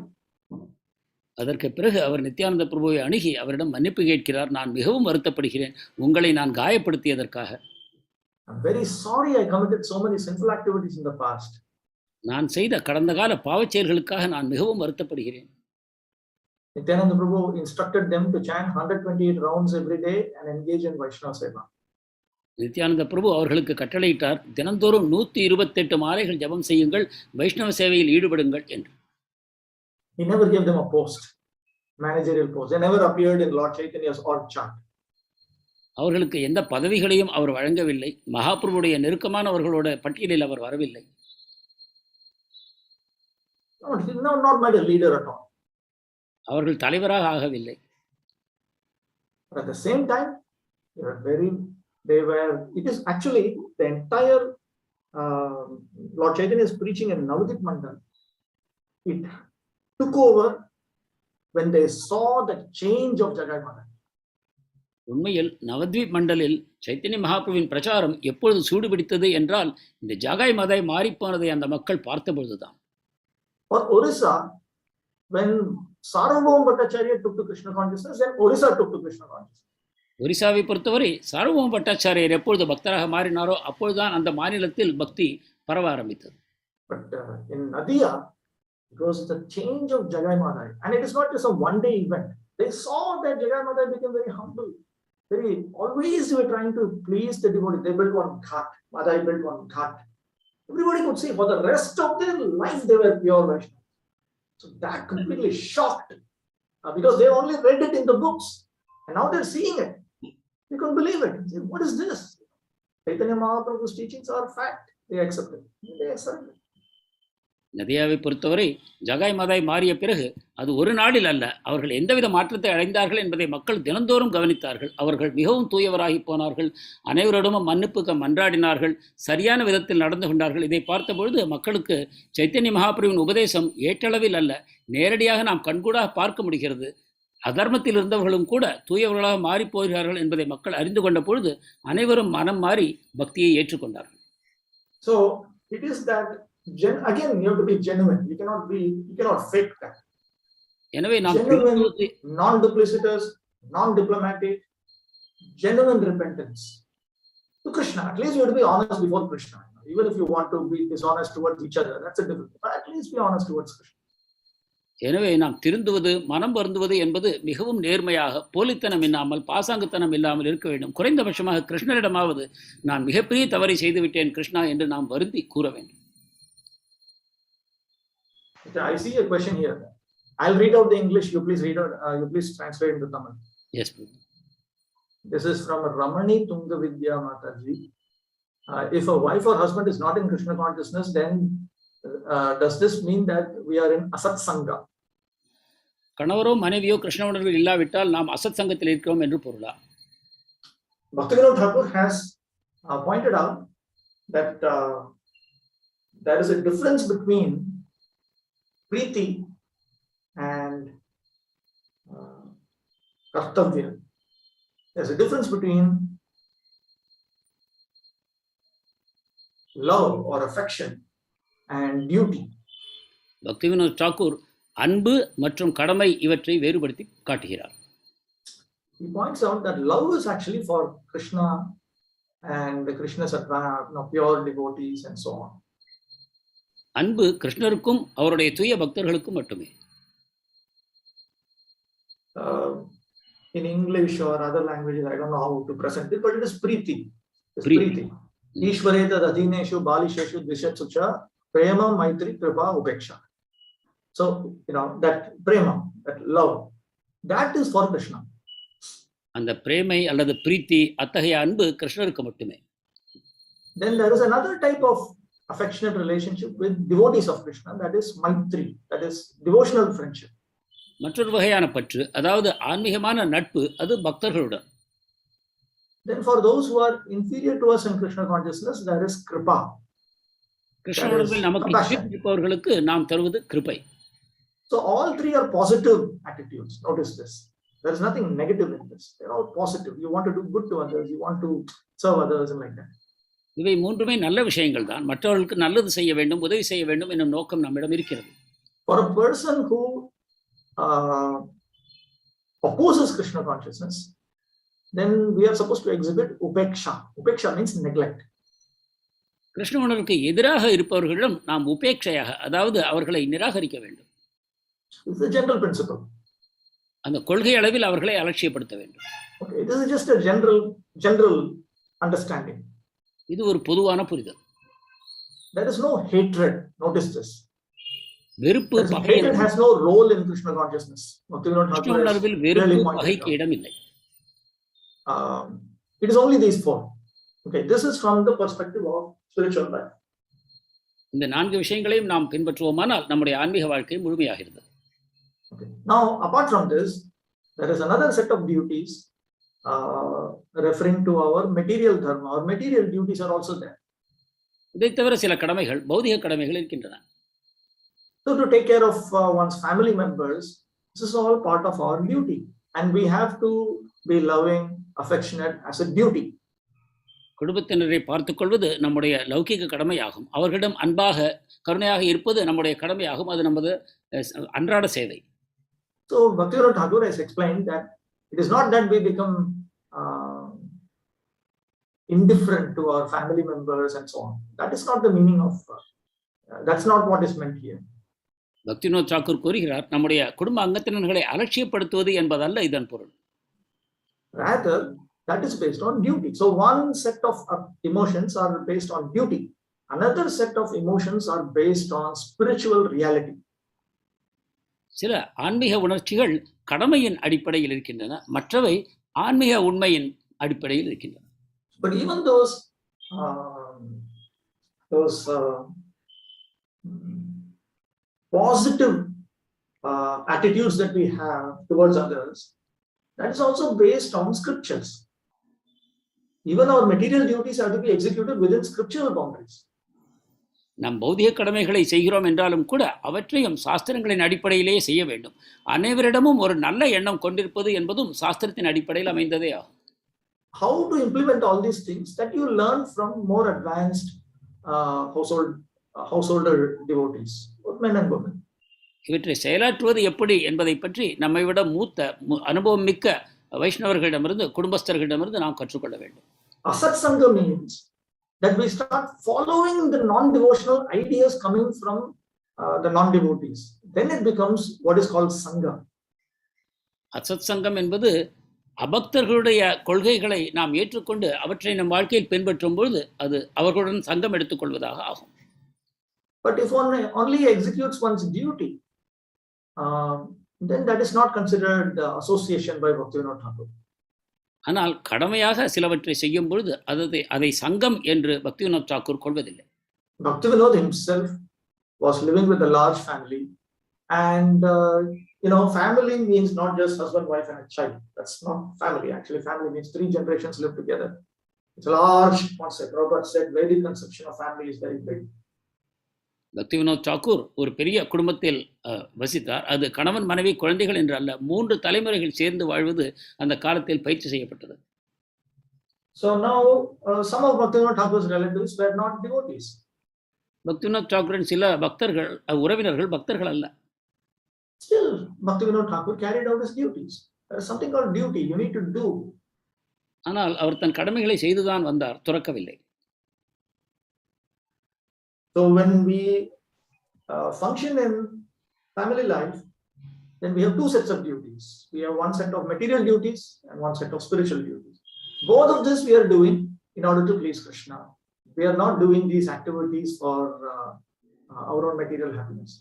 அதற்கு பிறகு அவர் நித்யானந்த பிரபுவை அணுகி அவரிடம் மன்னிப்பு கேட்கிறார். நான் மிகவும் வருத்தப்படுகிறேன், உங்களை நான் காயப்படுத்தியதற்காக. I'm very sorry I committed so many sinful activities in the past. நான் செய்த கடந்த கால பாவச் செயல்களுக்காக நான் மிகவும் வருத்தப்படுகிறேன். Nityananda Prabhu instructed them to chant 128 rounds every day and engage in Vaishnava Seva. Nityananda பிரபு அவர்களுக்கு கட்டளையிட்டார், தினந்தோறும் 128 மாலைகள் ஜபம் செய்யுங்கள், வைஷ்ணவ சேவையில் ஈடுபடுங்கள் என்று. He never gave them a post, managerial post. They never appeared in Lord Chaitanya's org chart. அவர்களுக்கு எந்த பதவிகளையும் அவர் வழங்கவில்லை. மகாபிரபுடைய நெருக்கமானவர்களோட பட்டியலில் அவர் வரவில்லை. No, he not made a leader at all. அவர்கள் தலைவராக ஆகவில்லை. But at the same time, it is actually the entire Lord Chaitanya's preaching in Navadvip Mandal. It took over when they saw the change of Jagai Mata. உண்மையில் நவத்வீப் மண்டலில் சைத்தன்ய மகாபிரபுவின் பிரச்சாரம் எப்பொழுது சூடுபிடித்தது என்றால், இந்த ஜகாய் மதாய் மாறிப்போனதை அந்த மக்கள் பார்த்த பொழுதுதான். For Orissa, when Sarvabhauma Bhattacharya took to Krishna consciousness, then Orissa took to Krishna consciousness. ஒரிசாவை பொறுத்தவரை சார்வபௌம பட்டாச்சாரியர் எப்பொழுது பக்தராக மாறினாரோ அப்பொழுதுதான் அந்த மாநிலத்தில் பக்தி பரவ ஆரம்பித்தது. But in Nadia, it was the change of Jagai Madai, and it is not just a one-day event. They saw that Jagai Madai became very humble. Always they were trying to please the devotee. They built one ghat. Madai built one ghat. Everybody could see for the rest of their life they were pure Vaishnava. So that completely shocked, because they only read it in the books, and now they're seeing it. They couldn't believe it. Say, what is this? Chaitanya Mahaprabhu's teachings are fact. They accepted. They accepted. நதியாவை பொறுத்தவரை ஜகாய் மதாய் மாறிய பிறகு அது ஒரு நாளில் அல்ல, அவர்கள் எந்தவித மாற்றத்தை அடைந்தார்கள் என்பதை மக்கள் தினந்தோறும் கவனித்தார்கள். அவர்கள் மிகவும் தூயவராகி போனார்கள், அனைவரிடமும் மன்னிப்புக்கு மன்றாடினார்கள், சரியான விதத்தில் நடந்து கொண்டார்கள். இதை பார்த்தபொழுது மக்களுக்கு சைத்தன்ய மகாபிரபுவின் உபதேசம் ஏற்றளவில் அல்ல, நேரடியாக நாம் கண்கூடாக பார்க்க முடிகிறது. அதர்மத்தில் இருந்தவர்களும் கூட தூயவர்களாக மாறி போகிறார்கள் என்பதை மக்கள் அறிந்து கொண்ட பொழுது அனைவரும் மனம் மாறி பக்தியை ஏற்றுக்கொண்டார்கள். So it is that again you have to be genuine. You cannot fake that. எனவே நாம் non-duplicitous, non-diplomatic, genuine repentance to Krishna. At least you have to be honest before Krishna. Even if you want to be dishonest towards each other, that's a different. But at least be honest towards Krishna. எனவே நாம் திருந்துவது, மனம் வருந்துவது என்பது மிகவும் நேர்மையாக, போலித்தனம் இல்லாமல், பாசாங்குத்தனம் இல்லாமல் இருக்க வேண்டும். குறைந்தபட்சமாக கிருஷ்ணரிடமாவது நான் மிகப்பெரிய தவறை செய்துவிட்டேன் கிருஷ்ணா என்று நாம் வருந்தி கூற வேண்டும். I see a question here. I'll read out the English. You please read out. You please translate into Tamil. Yes, please. This is from Ramani Tungavidya Mataji. If a wife or husband is not in Krishna consciousness, then does this mean that we are in asat sangha? கணவரோ மனைவியோ கிருஷ்ண உணர்வில் இல்லாவிட்டால் நாம் அசத் சங்கத்தில் இருக்கிறோம் என்று பொருளா? Bhakti-Vinod Thakur has pointed out that there is a difference between Preeti and Kartavya. There's a difference between love or affection and duty. பக்தி-வினோத் Thakur அன்பு மற்றும் கடமை இவற்றை வேறுபடுத்தி காட்டுகிறார். He points out that love is actually for Krishna and Krishna's pure devotees and so on. அன்பு கிருஷ்ணருக்கும் அவருடைய தூய பக்தர்களுக்கும் மட்டுமே. In English or other languages, I don't know how to present it, but it is Preeti. It's Preeti. Ishvareta Adhineshu Balisheshu Dvishatsu cha Prema Maitri Kripa Upeksha. So, that prema, that love, that is for Krishna. அந்த பிரேமை அல்லது பிரீத்தி, அத்தகைய அன்பு கிருஷ்ணருக்கு மட்டுமே. Then there is another type of affectionate relationship with devotees of Krishna, that is Maitri, that is devotional friendship. மற்றொரு வகையான பற்று, அதாவது ஆன்மீகமான நட்பு, அது பக்தர்களுடன். Then for those who are inferior to us in Krishna consciousness, there is Kripa. Krishna உணர்வில் நமக்கு இருப்பவர்களுக்கு நாம் தருவது கிருபை. So all three are positive attitudes. Notice this. There is nothing negative in this. They're all positive. You want to do good to others. You want to serve others and like that. இவை மூன்றுமே நல்ல விஷயங்கள் தான். மற்றவர்களுக்கு நல்லது செய்ய வேண்டும், உதவி செய்ய வேண்டும் என்னும் நோக்கம் நம்மிடம் இருக்கிறது. For a person who opposes Krishna consciousness, then we are supposed to exhibit upeksha. Upeksha means neglect. Krishna உணர்வுக்கு எதிராக இருப்பவர்களிடம் நாம் உபேட்சையாக, அதாவது அவர்களை நிராகரிக்க வேண்டும். It's a general principle. அந்த கொள்கை அளவில் அவர்களை அலட்சியப்படுத்த வேண்டும். Okay, this is just a general understanding. இது ஒரு பொதுவான புரிதல். There is no hatred. Notice this. வெறுப்பு, பகை hatred has no role in Krishna consciousness. Krishna உணர்வில் வெறுப்பு, பகைக்கு இடம் இல்லை. It is only these four. Okay, this is from the perspective of spiritual life. இந்த 4 விஷயங்களையும் நாம் பின்பற்றுவோமானால் நம்முடைய ஆன்மீக வாழ்க்கை முழுமையாகிறது. Okay. Now, apart from this, there is another set of duties referring to our material dharma. Our material duties are also there. இதை தவிர சில கடமைகள், பௌதிக கடமைகள் இருக்கின்றன. So, to take care of one's family members, this is all part of our duty, and we have to be loving, affectionate as a duty. குடும்பத்தினரை பார்த்துக் கொள்வது நம்முடைய லௌகிக கடமையாகும். அவர்களிடம் அன்பாக, கருணையாக இருப்பது நம்முடைய கடமையாகும். அது நமது அன்றாட சேவை. So, Bhakti-Vinod Thakur has explained that it is not that we become indifferent to our family members and so on. That is not the meaning of, that's not what is meant here. Bhaktivinod Thakur கூறுகிறார், நம்முடைய குடும்ப அங்கத்தினர்களை அலட்சியப்படுத்துவது என்பதல்ல இதன் பொருள். Rather, that is based on duty. So one set of emotions are based on duty. Another set of emotions are based on spiritual reality. சில ஆன்மீக உணர்ச்சிகள் கடமையின் அடிப்படையில் இருக்கின்றன, மற்றவை ஆன்மீக உண்மையின் அடிப்படையில் இருக்கின்றன. But even those positive attitudes that we have towards others, that is also based on scriptures. Even our material duties have to be executed within scriptural boundaries. நாம் பௌதிக கடமைகளை செய்கிறோம் என்றாலும் கூட அவற்றையும் சாஸ்திரங்களின் அடிப்படையிலேயே செய்ய வேண்டும். அனைவரிடமும் ஒரு நல்ல எண்ணம் கொண்டிருப்பது என்பதும் சாஸ்திரத்தின் அடிப்படையில் அமைந்ததே ஆகும். How to implement all these things that you learn from more advanced householder devotees, both men and women. இவற்றை செயலாற்றுவது எப்படி என்பதை பற்றி நம்மை விட மூத்த அனுபவம் மிக்க வைஷ்ணவர்களிடமிருந்து, குடும்பஸ்தர்களிடமிருந்து நாம் கற்றுக்கொள்ள வேண்டும். Asakṛt means that we start following the non-devotional ideas coming from the non-devotees. Then it becomes what is called sangha. அசத் சங்கம் என்பது அபக்தர்களுடைய கொள்கைகளை நாம் ஏற்றுக்கொண்டு அவற்றை நம் வாழ்க்கையில் பின்பற்றும் பொழுது அது அவர்களுடன் சங்கம் எடுத்துக்கொள்வதாக ஆகும். But if one only executes one's duty, then that is not considered association by Bhakti-Vinod Thakur. ஆனால் கடமையாக சிலவற்றை செய்யும் பொழுது அதை சங்கம் என்று பக்திவினோத் தாக்கூர் கொள்வதில்லை. Bhakti-Vinod himself was living with a large family, and family means not just husband, wife, and a child. That's not family. Actually, family means 3 generations live together. It's a large concept. Robert said Vedic conception of family is very big. Bhaktivinod Thakur ஒரு பெரிய குடும்பத்தில் வசித்தார். அது கணவன், மனைவி, குழந்தைகள் என்று அல்ல, 3 தலைமுறைகள் சேர்ந்து வாழ்வது அந்த காலத்தில் பயிற்சி செய்யப்பட்டது. So now some of Bhakti-Vinod Thakur's relatives were not devotees. Bhaktivinod தாக்கூரின் சில பக்தர்கள், உறவினர்கள் பக்தர்கள் அல்ல. Still, Bhakti-Vinod Thakur carried out his duties. There is something called duty you need to do. ஆனால் அவர் தன் கடமைகளை செய்துதான் வந்தார், துறக்கவில்லை. So when we function in family life, then we have 2 sets of duties. We have one set of material duties and one set of spiritual duties. Both of this we are doing in order to please Krishna. We are not doing these activities for our own material happiness.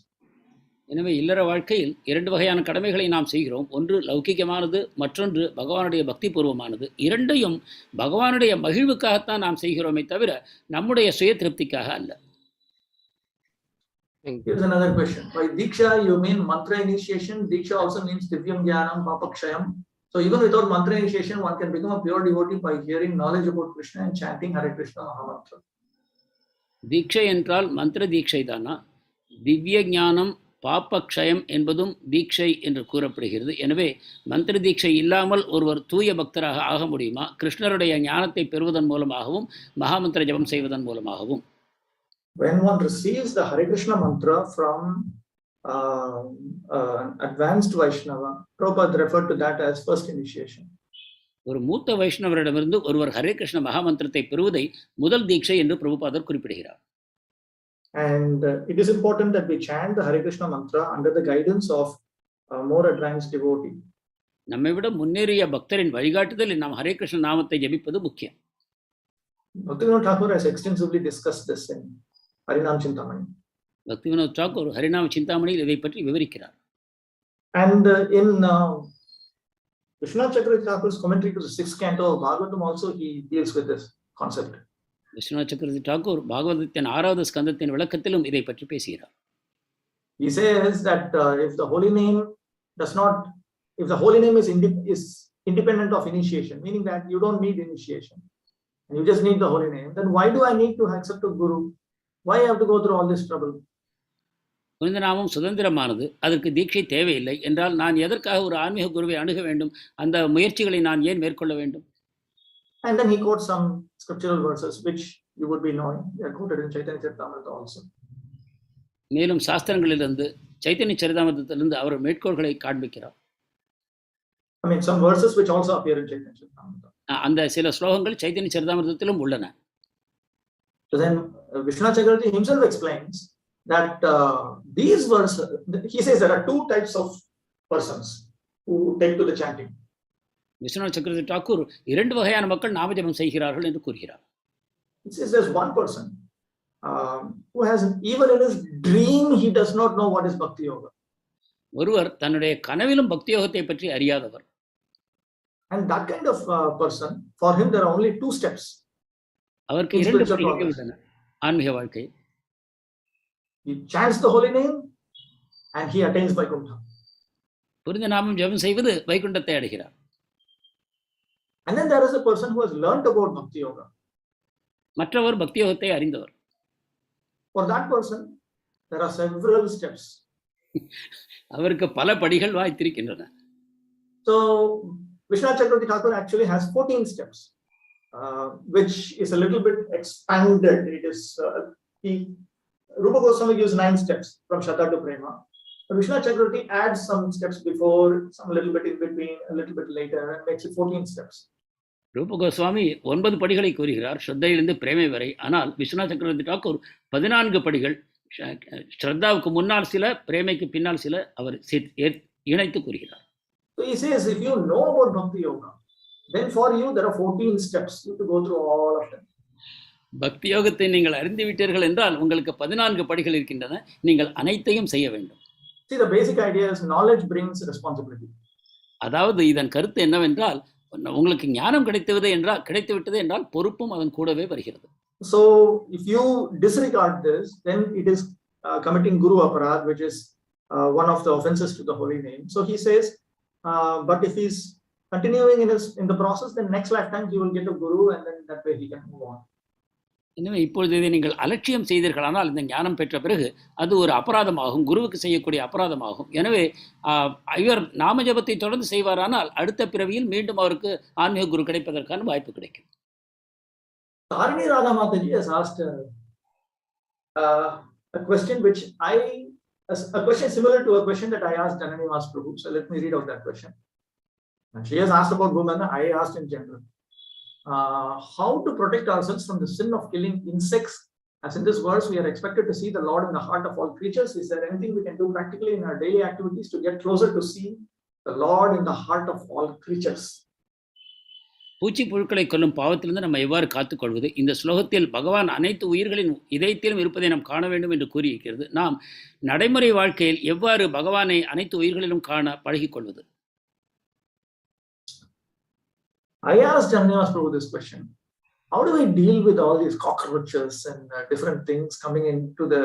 எனவே இல்லற வாழ்க்கையில் 2 வகையான கடமைகளை நாம் செய்கிறோம். ஒன்று லௌகிகமானது, மற்றொன்று பகவானுடைய பக்தி பூர்வமானது. இரண்டையும் பகவானுடைய மகிழ்வுக்காகத்தான் நாம் செய்கிறோமே தவிர நம்முடைய சுய திருப்திக்காக அல்ல. Here's another question. By Diksha, you mean mantra initiation? Diksha also means divyam jnanam papakshayam. So even without mantra initiation, one can become a pure devotee by hearing knowledge about Krishna and chanting Hare Krishna Mahamantra. தீட்சை என்றால் மந்திர தீட்சை தானா? திவ்ய ஞானம் பாப்பக்ஷயம் என்பதும் தீட்சை என்று கூறப்படுகிறது. எனவே மந்திர தீட்சை இல்லாமல் ஒருவர் தூய பக்தராக ஆக முடியுமா? கிருஷ்ணருடைய ஞானத்தை பெறுவதன் மூலமாகவும் மகாமந்திர ஜபம் செய்வதன் மூலமாகவும். When one receives the Hare Krishna mantra from advanced Vaishnava, Prabhupada referred to that as first initiation. ஒரு மூத்த வைஷ்ணவரிடமிருந்து ஒருவர் ஹரே கிருஷ்ண மகாமந்திரத்தை பெறுவதை முதல் தீட்சை என்று பிரபுபாதர் குறிப்பிடுகிறார். And it is important that we chant the Hare Krishna mantra under the guidance of more advanced devotee. நம்மை விட முன்னேறிய பக்தரின் வழிகாட்டுதலில் நாம் ஹரே கிருஷ்ண நாமத்தை ஜபிப்பது முக்கியம். Bhaktivinoda Thakur has extensively discussed this in Harinam Chintamani. Bhaktivinod Thakur ஹரிநாம சிந்தாமணியில் இதை பற்றி விவரிக்கிறார். And in Vishwanath Chakravarti Thakur's commentary to the 6th canto of Bhagavatam also he deals with this concept. Viswanath சக்கரவர்த்தி தாக்கூர் பாகவதத்தின் 6வது ஸ்கந்தத்தின் விளக்கத்திலும் இதை பற்றி பேசுகிறார். He says that if the holy name is independent of initiation, meaning that you don't need initiation, and you just need the holy name, then why do I need to accept a guru? Why I have to go through all this trouble? புனித நாமம் சுதந்திரமானது, அதற்கு தீட்சை தேவையில்லை என்றால் நான் எதற்காக ஒரு ஆன்மீக குருவை அணுக வேண்டும்? அந்த முயற்சிகளை நான் ஏன் மேற்கொள்ள வேண்டும்? And then he quotes some scriptural verses which you would be knowing. They are quoted in Chaitanya Charitamrita also. மேலும் சாஸ்திரங்களிலிருந்து சைத்தன்ய சரிதாமிரத்திலிருந்து அவர் மேற்கோள்களை காண்பிக்கிறார். I mean some verses which also appear in Chaitanya Charitamrita. அந்த சில ஸ்லோகங்கள் சைத்தன்ய சரிதாமிரத்திலும் உள்ளன. So then Vishwanath Chakravarti himself explains that these verses, he says there are two types of persons who take to the chanting. Viswanath சக்கரவர்த்தி தாக்கூர் 2 வகையான மக்கள் நாமஜபம் செய்கிறார்கள் என்று கூறுகிறார். He says there's one person who has, even in his dream, he does not know what is bhakti yoga. ஒருவர் தன்னுடைய கனவிலும் பக்தி யோகத்தை பற்றி அறியாதவர். And that kind of person, for him there are only 2 steps. அவருக்கு 2 படிகள் உள்ளன ஆன்மீக வாழ்க்கை. He chants the holy name and he attains Vaikuntha. புனித நாமம் ஜெபம் செய்வது வைகுண்டத்தை அடைகிறார். And then there is a person who has learnt about bhakti yoga. மற்றவர் பக்தி யோகத்தை அறிந்தவர். For that person there are several steps. அவருக்கு பல படிகள் வாய்த்திருக்கின்றன. So Vishwanath Chakravarti Thakur actually has 14 steps, which is a little bit expanded. It is Rupa Goswami gives 9 steps from Shraddha to Prema. Vishwanath Chakravarti adds some steps before, some a little bit in between, a little bit later, and makes it 14 steps. ரூப கோஸ்வாமி 9 படிகளை கூறுகிறார் ஸ்ரத்தையிலிருந்து பிரேமை வரை. ஆனால் விஸ்வநாத் சக்கரவர்த்தி தாக்கூர் 14 படிகள், ஸ்ரத்தாவுக்கு முன்னால் சில, பிரேமைக்கு பின்னால் சில அவர் இணைத்து கூறுகிறார். So he says, if you know about bhakti yoga, then for you there are 14 steps. You have to go through all of them. பக்தி யோகத்தை நீங்கள் அறிந்து விட்டீர்கள் என்றால் உங்களுக்கு 14 படிகள் இருக்கின்றன, நீங்கள் அனைத்தையும் செய்ய வேண்டும். See, the basic idea is knowledge brings responsibility. அதாவது இதன் கருத்து என்னவென்றால், உங்களுக்கு ஞானம் கிடைத்துவிட்டது என்றால் பொறுப்பும் அதன் கூடவே வருகிறது. So if you disregard this, then it is committing guru aparadh, which is one of the offenses to the holy name. So he says, but if he's continuing in the process, then next lifetime he will get a guru, and then that way he can move on. எனவே இப்பொழுது இதை நீங்கள் அலட்சியம் செய்தீர்களானால் இந்த ஞானம் பெற்ற பிறகு அது ஒரு அபராதமாகும், குருவுக்கு செய்யக்கூடிய அபராதமாகும். எனவே இவர் நாமஜபத்தை தொடர்ந்து செய்வாரானால் அடுத்த பிறவியில் மீண்டும் அவருக்கு ஆன்மீக குரு கிடைப்பதற்கான வாய்ப்பு கிடைக்கும். Tarini Radha Mataji has asked a question a question similar to a question that I asked Janani Mas Prabhu. So let me read out that question. And she has asked about women. I asked in general. How to protect ourselves from the sin of killing insects? As in this verse, we are expected to see the Lord in the heart of all creatures. Is there anything we can do practically in our daily activities to get closer to see the Lord in the heart of all creatures? பூச்சி புழுக்களை கொல்லும் பாவத்திலிருந்து நம்ம எவ்வாறு காத்துக்கொள்வது? இந்த ஸ்லோகத்தில் பகவான் அனைத்து உயிர்களின் இதயத்திலும் இருப்பதை நாம் காண வேண்டும் என்று கூறியிருக்கிறது. நாம் நடைமுறை வாழ்க்கையில் எவ்வாறு பகவானை அனைத்து உயிர்களிலும் காண பழகிக்கொள்வது? I asked Janani Prabhu this question. How do we deal with all these cockroaches and different things coming into the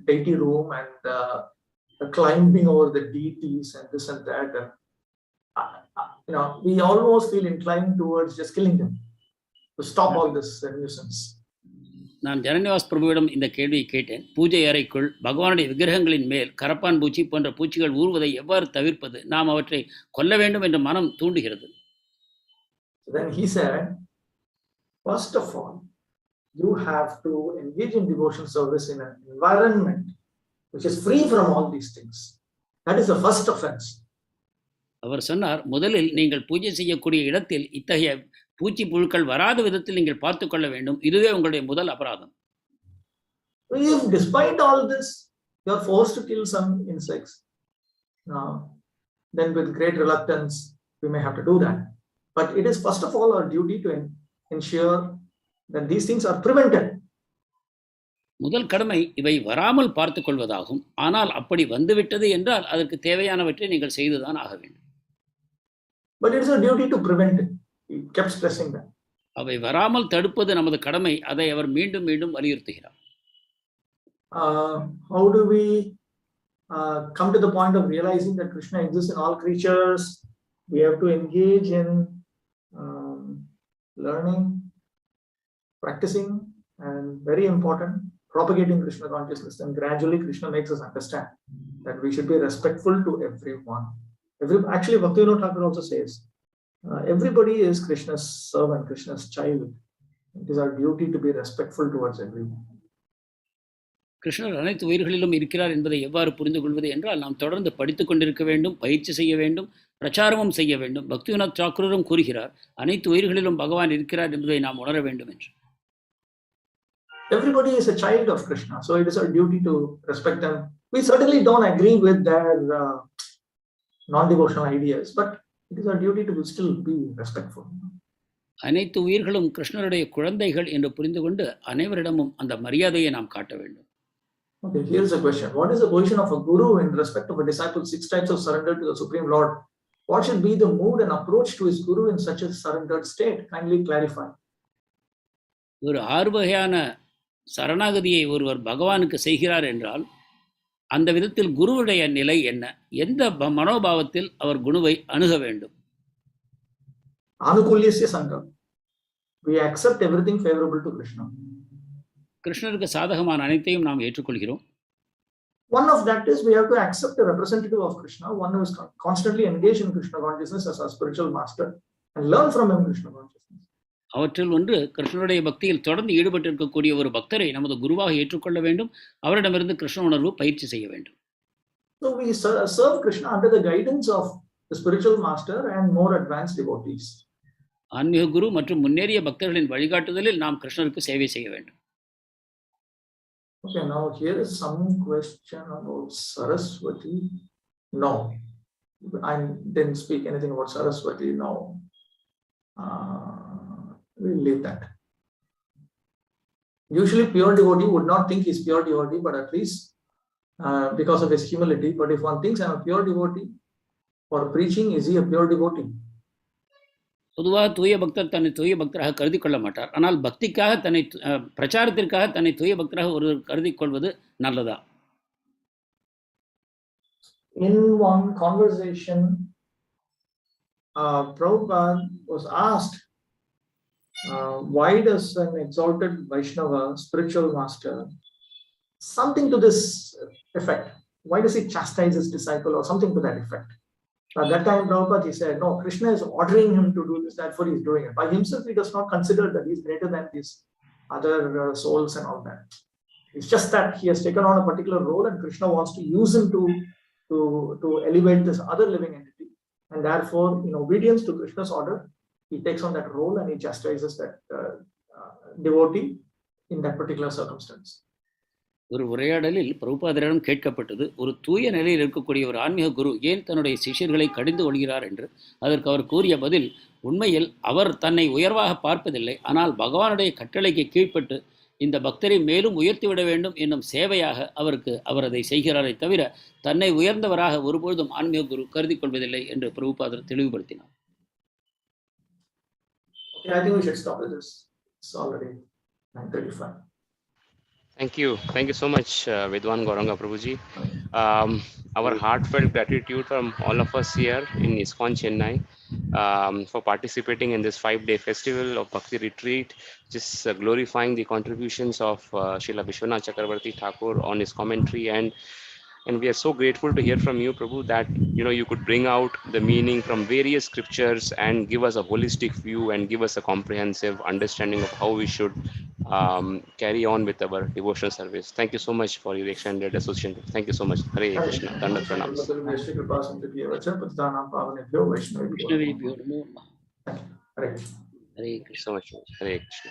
deity room and climbing over the deities and this and that? And, we almost feel inclined towards just killing them to stop all this nuisance. நான் ஜனனிவாஸ் பிரபுவிடம் இந்த கேள்வியை கேட்டேன். பூஜை அறைக்குள் பகவானுடைய விக்கிரகங்களின் மேல் கரப்பான் பூச்சி போன்ற பூச்சிகள் ஊறுவதை எவ்வாறு தவிர்ப்பது? நாம் அவற்றை கொல்ல வேண்டும் என்று மனம் தூண்டுகிறது. Then he said, first of all, you have to engage in devotion service in an environment which is free from all these things. That is the first offense. அவர் சொன்னார், முதலில் நீங்கள் பூஜை செய்யக்கூடிய இடத்தில் இத்தகைய பூச்சி புழுக்கள் வராத விதத்தில் நீங்கள் பார்த்துக் கொள்ள வேண்டும். இதுவே உங்களுடைய முதல் அபராதம். If despite all this you are forced to kill some insects, then with great reluctance we may have to do that. But it is first of all our duty to ensure that these things are prevented. முதல் கடமை இவை வராமல் பார்த்துக் கொள்வதாகும். ஆனால் அப்படி வந்துவிட்டது என்றால் அதற்கு தேவையானவற்றை நீங்கள் செய்துதான் ஆக வேண்டும். But it is a duty to prevent it. He kept stressing that. அவை வராமல் தடுப்பது நமது கடமை. அதை அவர் மீண்டும் மீண்டும் வலியுறுத்துகிறார். How do we come to the point of realizing that Krishna exists in all creatures? We have to engage in learning, practicing, and very important, propagating Krishna consciousness. And gradually Krishna makes us understand that we should be respectful to everyone. Actually, Bhakti-yogena Thakur also says, everybody is Krishna's servant, Krishna's child. It is our duty to be respectful towards everyone. கிருஷ்ணர் அனைத்து உயிர்களிலும் இருக்கிறார் என்பதை எவ்வாறு புரிந்து கொள்வது என்றால் நாம் தொடர்ந்து படித்துக் கொண்டிருக்க வேண்டும், பயிற்சி செய்ய வேண்டும், பிரச்சாரமும் செய்ய வேண்டும். பக்தி-யogena தாக்கூரும் கூறுகிறார், அனைத்து உயிர்களிலும் பகவான் இருக்கிறார் என்பதை நாம் உணர வேண்டும் என்று. Everybody is a child of Krishna, so it is our duty to respect them. We certainly don't agree with their non-devotional ideas, but it is our duty to still be respectful. அனைத்து உயிர்களும் கிருஷ்ணருடைய குழந்தைகள் என்று புரிந்து கொண்டு அனைவரிடமும் அந்த மரியாதையை நாம் காட்ட வேண்டும். Okay, here's a question. What is the position of a guru in respect of a disciple? 6 types of surrender to the Supreme Lord. What should be the mood and approach to his guru in such a surrendered state? Kindly clarify. ஒரு 6 வகையான சரணாகதியை ஒருவர் பகவானுக்கு செய்கிறார் என்றால் அந்த விதத்தில் குருவுடைய நிலை என்ன? எந்த மனோபாவத்தில் அவர் குருவை அணுக வேண்டும்? Anukulyasya sangam. We accept everything favorable to Krishna. கிருஷ்ணருக்கு சாதகமான அனைத்தையும் நாம் ஏற்றுக்கொள்கிறோம். One of that is we have to accept a representative of Krishna, one who is constantly engaged in Krishna consciousness as our spiritual master, and learn from him Krishna consciousness. அவற்றில் ஒன்று கிருஷ்ணருடைய பக்தியில் தொடர்ந்து ஈடுபட்டிருக்கக்கூடிய ஒரு பக்தரை நமது குருவாக ஏற்றுக்கொள்ள வேண்டும். அவரிடமிருந்து கிருஷ்ண உணர்வு பயிற்சி செய்ய வேண்டும். So we serve Krishna under the guidance of the spiritual master and more advanced devotees. ஆன்மீக குரு மற்றும் முன்னேறிய பக்தர்களின் வழிகாட்டுதலில் நாம் கிருஷ்ணருக்கு சேவை செய்ய வேண்டும். Okay, now here is some question about Saraswati. No, I didn't speak anything about Saraswati. No, we'll leave that. Usually pure devotee would not think he's pure devotee, but at least because of his humility. But if one thinks I'm a pure devotee for preaching, is he a pure devotee? பொதுவாக தூய பக்தர் தன்னை தூய பக்தராக கருதி கொள்ள மாட்டார். ஆனால் பக்திக்காக தன்னை பிரச்சாரத்திற்காக தன்னை தூய பக்தராக ஒருவர் கருதி கொள்வது நல்லதா? In one conversation, Prabhupada was asked, why does an exalted Vaishnava, spiritual master, something to this effect, why does he chastise his disciple or something to that effect? At that time, Prabhupada, he said, no, Krishna is ordering him to do this, therefore he is doing it. By himself, he does not consider that he is greater than these other souls and all that. It's just that he has taken on a particular role and Krishna wants to use him to elevate this other living entity. And therefore, in obedience to Krishna's order, he takes on that role and he chastises that devotee in that particular circumstance. ஒரு உரையாடலில் பிரபுபாதரிடம் கேட்கப்பட்டது, ஒரு தூய நிலையில் இருக்கக்கூடிய ஒரு ஆன்மீக குரு ஏன் தன்னுடைய சிஷ்யர்களை கடிந்து கொள்கிறார் என்று. அதற்கு அவர் கூறிய பதில், உண்மையில் அவர் தன்னை உயர்வாக பார்ப்பதில்லை, ஆனால் பகவானுடைய கட்டளைக்கு கீழ்ப்பட்டு இந்த பக்தரை மேலும் உயர்த்திவிட வேண்டும் என்னும் சேவையாக அவர் அதை செய்கிறாரை தவிர தன்னை உயர்ந்தவராக ஒருபொழுதும் ஆன்மீக குரு கருதி கொள்வதில்லை என்று பிரபுபாதர் தெளிவுபடுத்தினார். Okay, I think we should stop with this. It's already 9:35. Thank you so much, Vidwan Gauranga Prabhuji. Our heartfelt gratitude from all of us here in ISKCON Chennai for participating in this 5-day festival of Bhakti Retreat, just glorifying the contributions of Srila Vishwanath Chakravarti Thakur on his commentary, and we are so grateful to hear from you, Prabhu, that you could bring out the meaning from various scriptures and give us a holistic view and give us a comprehensive understanding of how we should carry on with our devotional service. Thank you so much for your extended association. Thank you so much. Hare Krishna. Dandavat pranams. Hare Krishna. So much. Hare Krishna.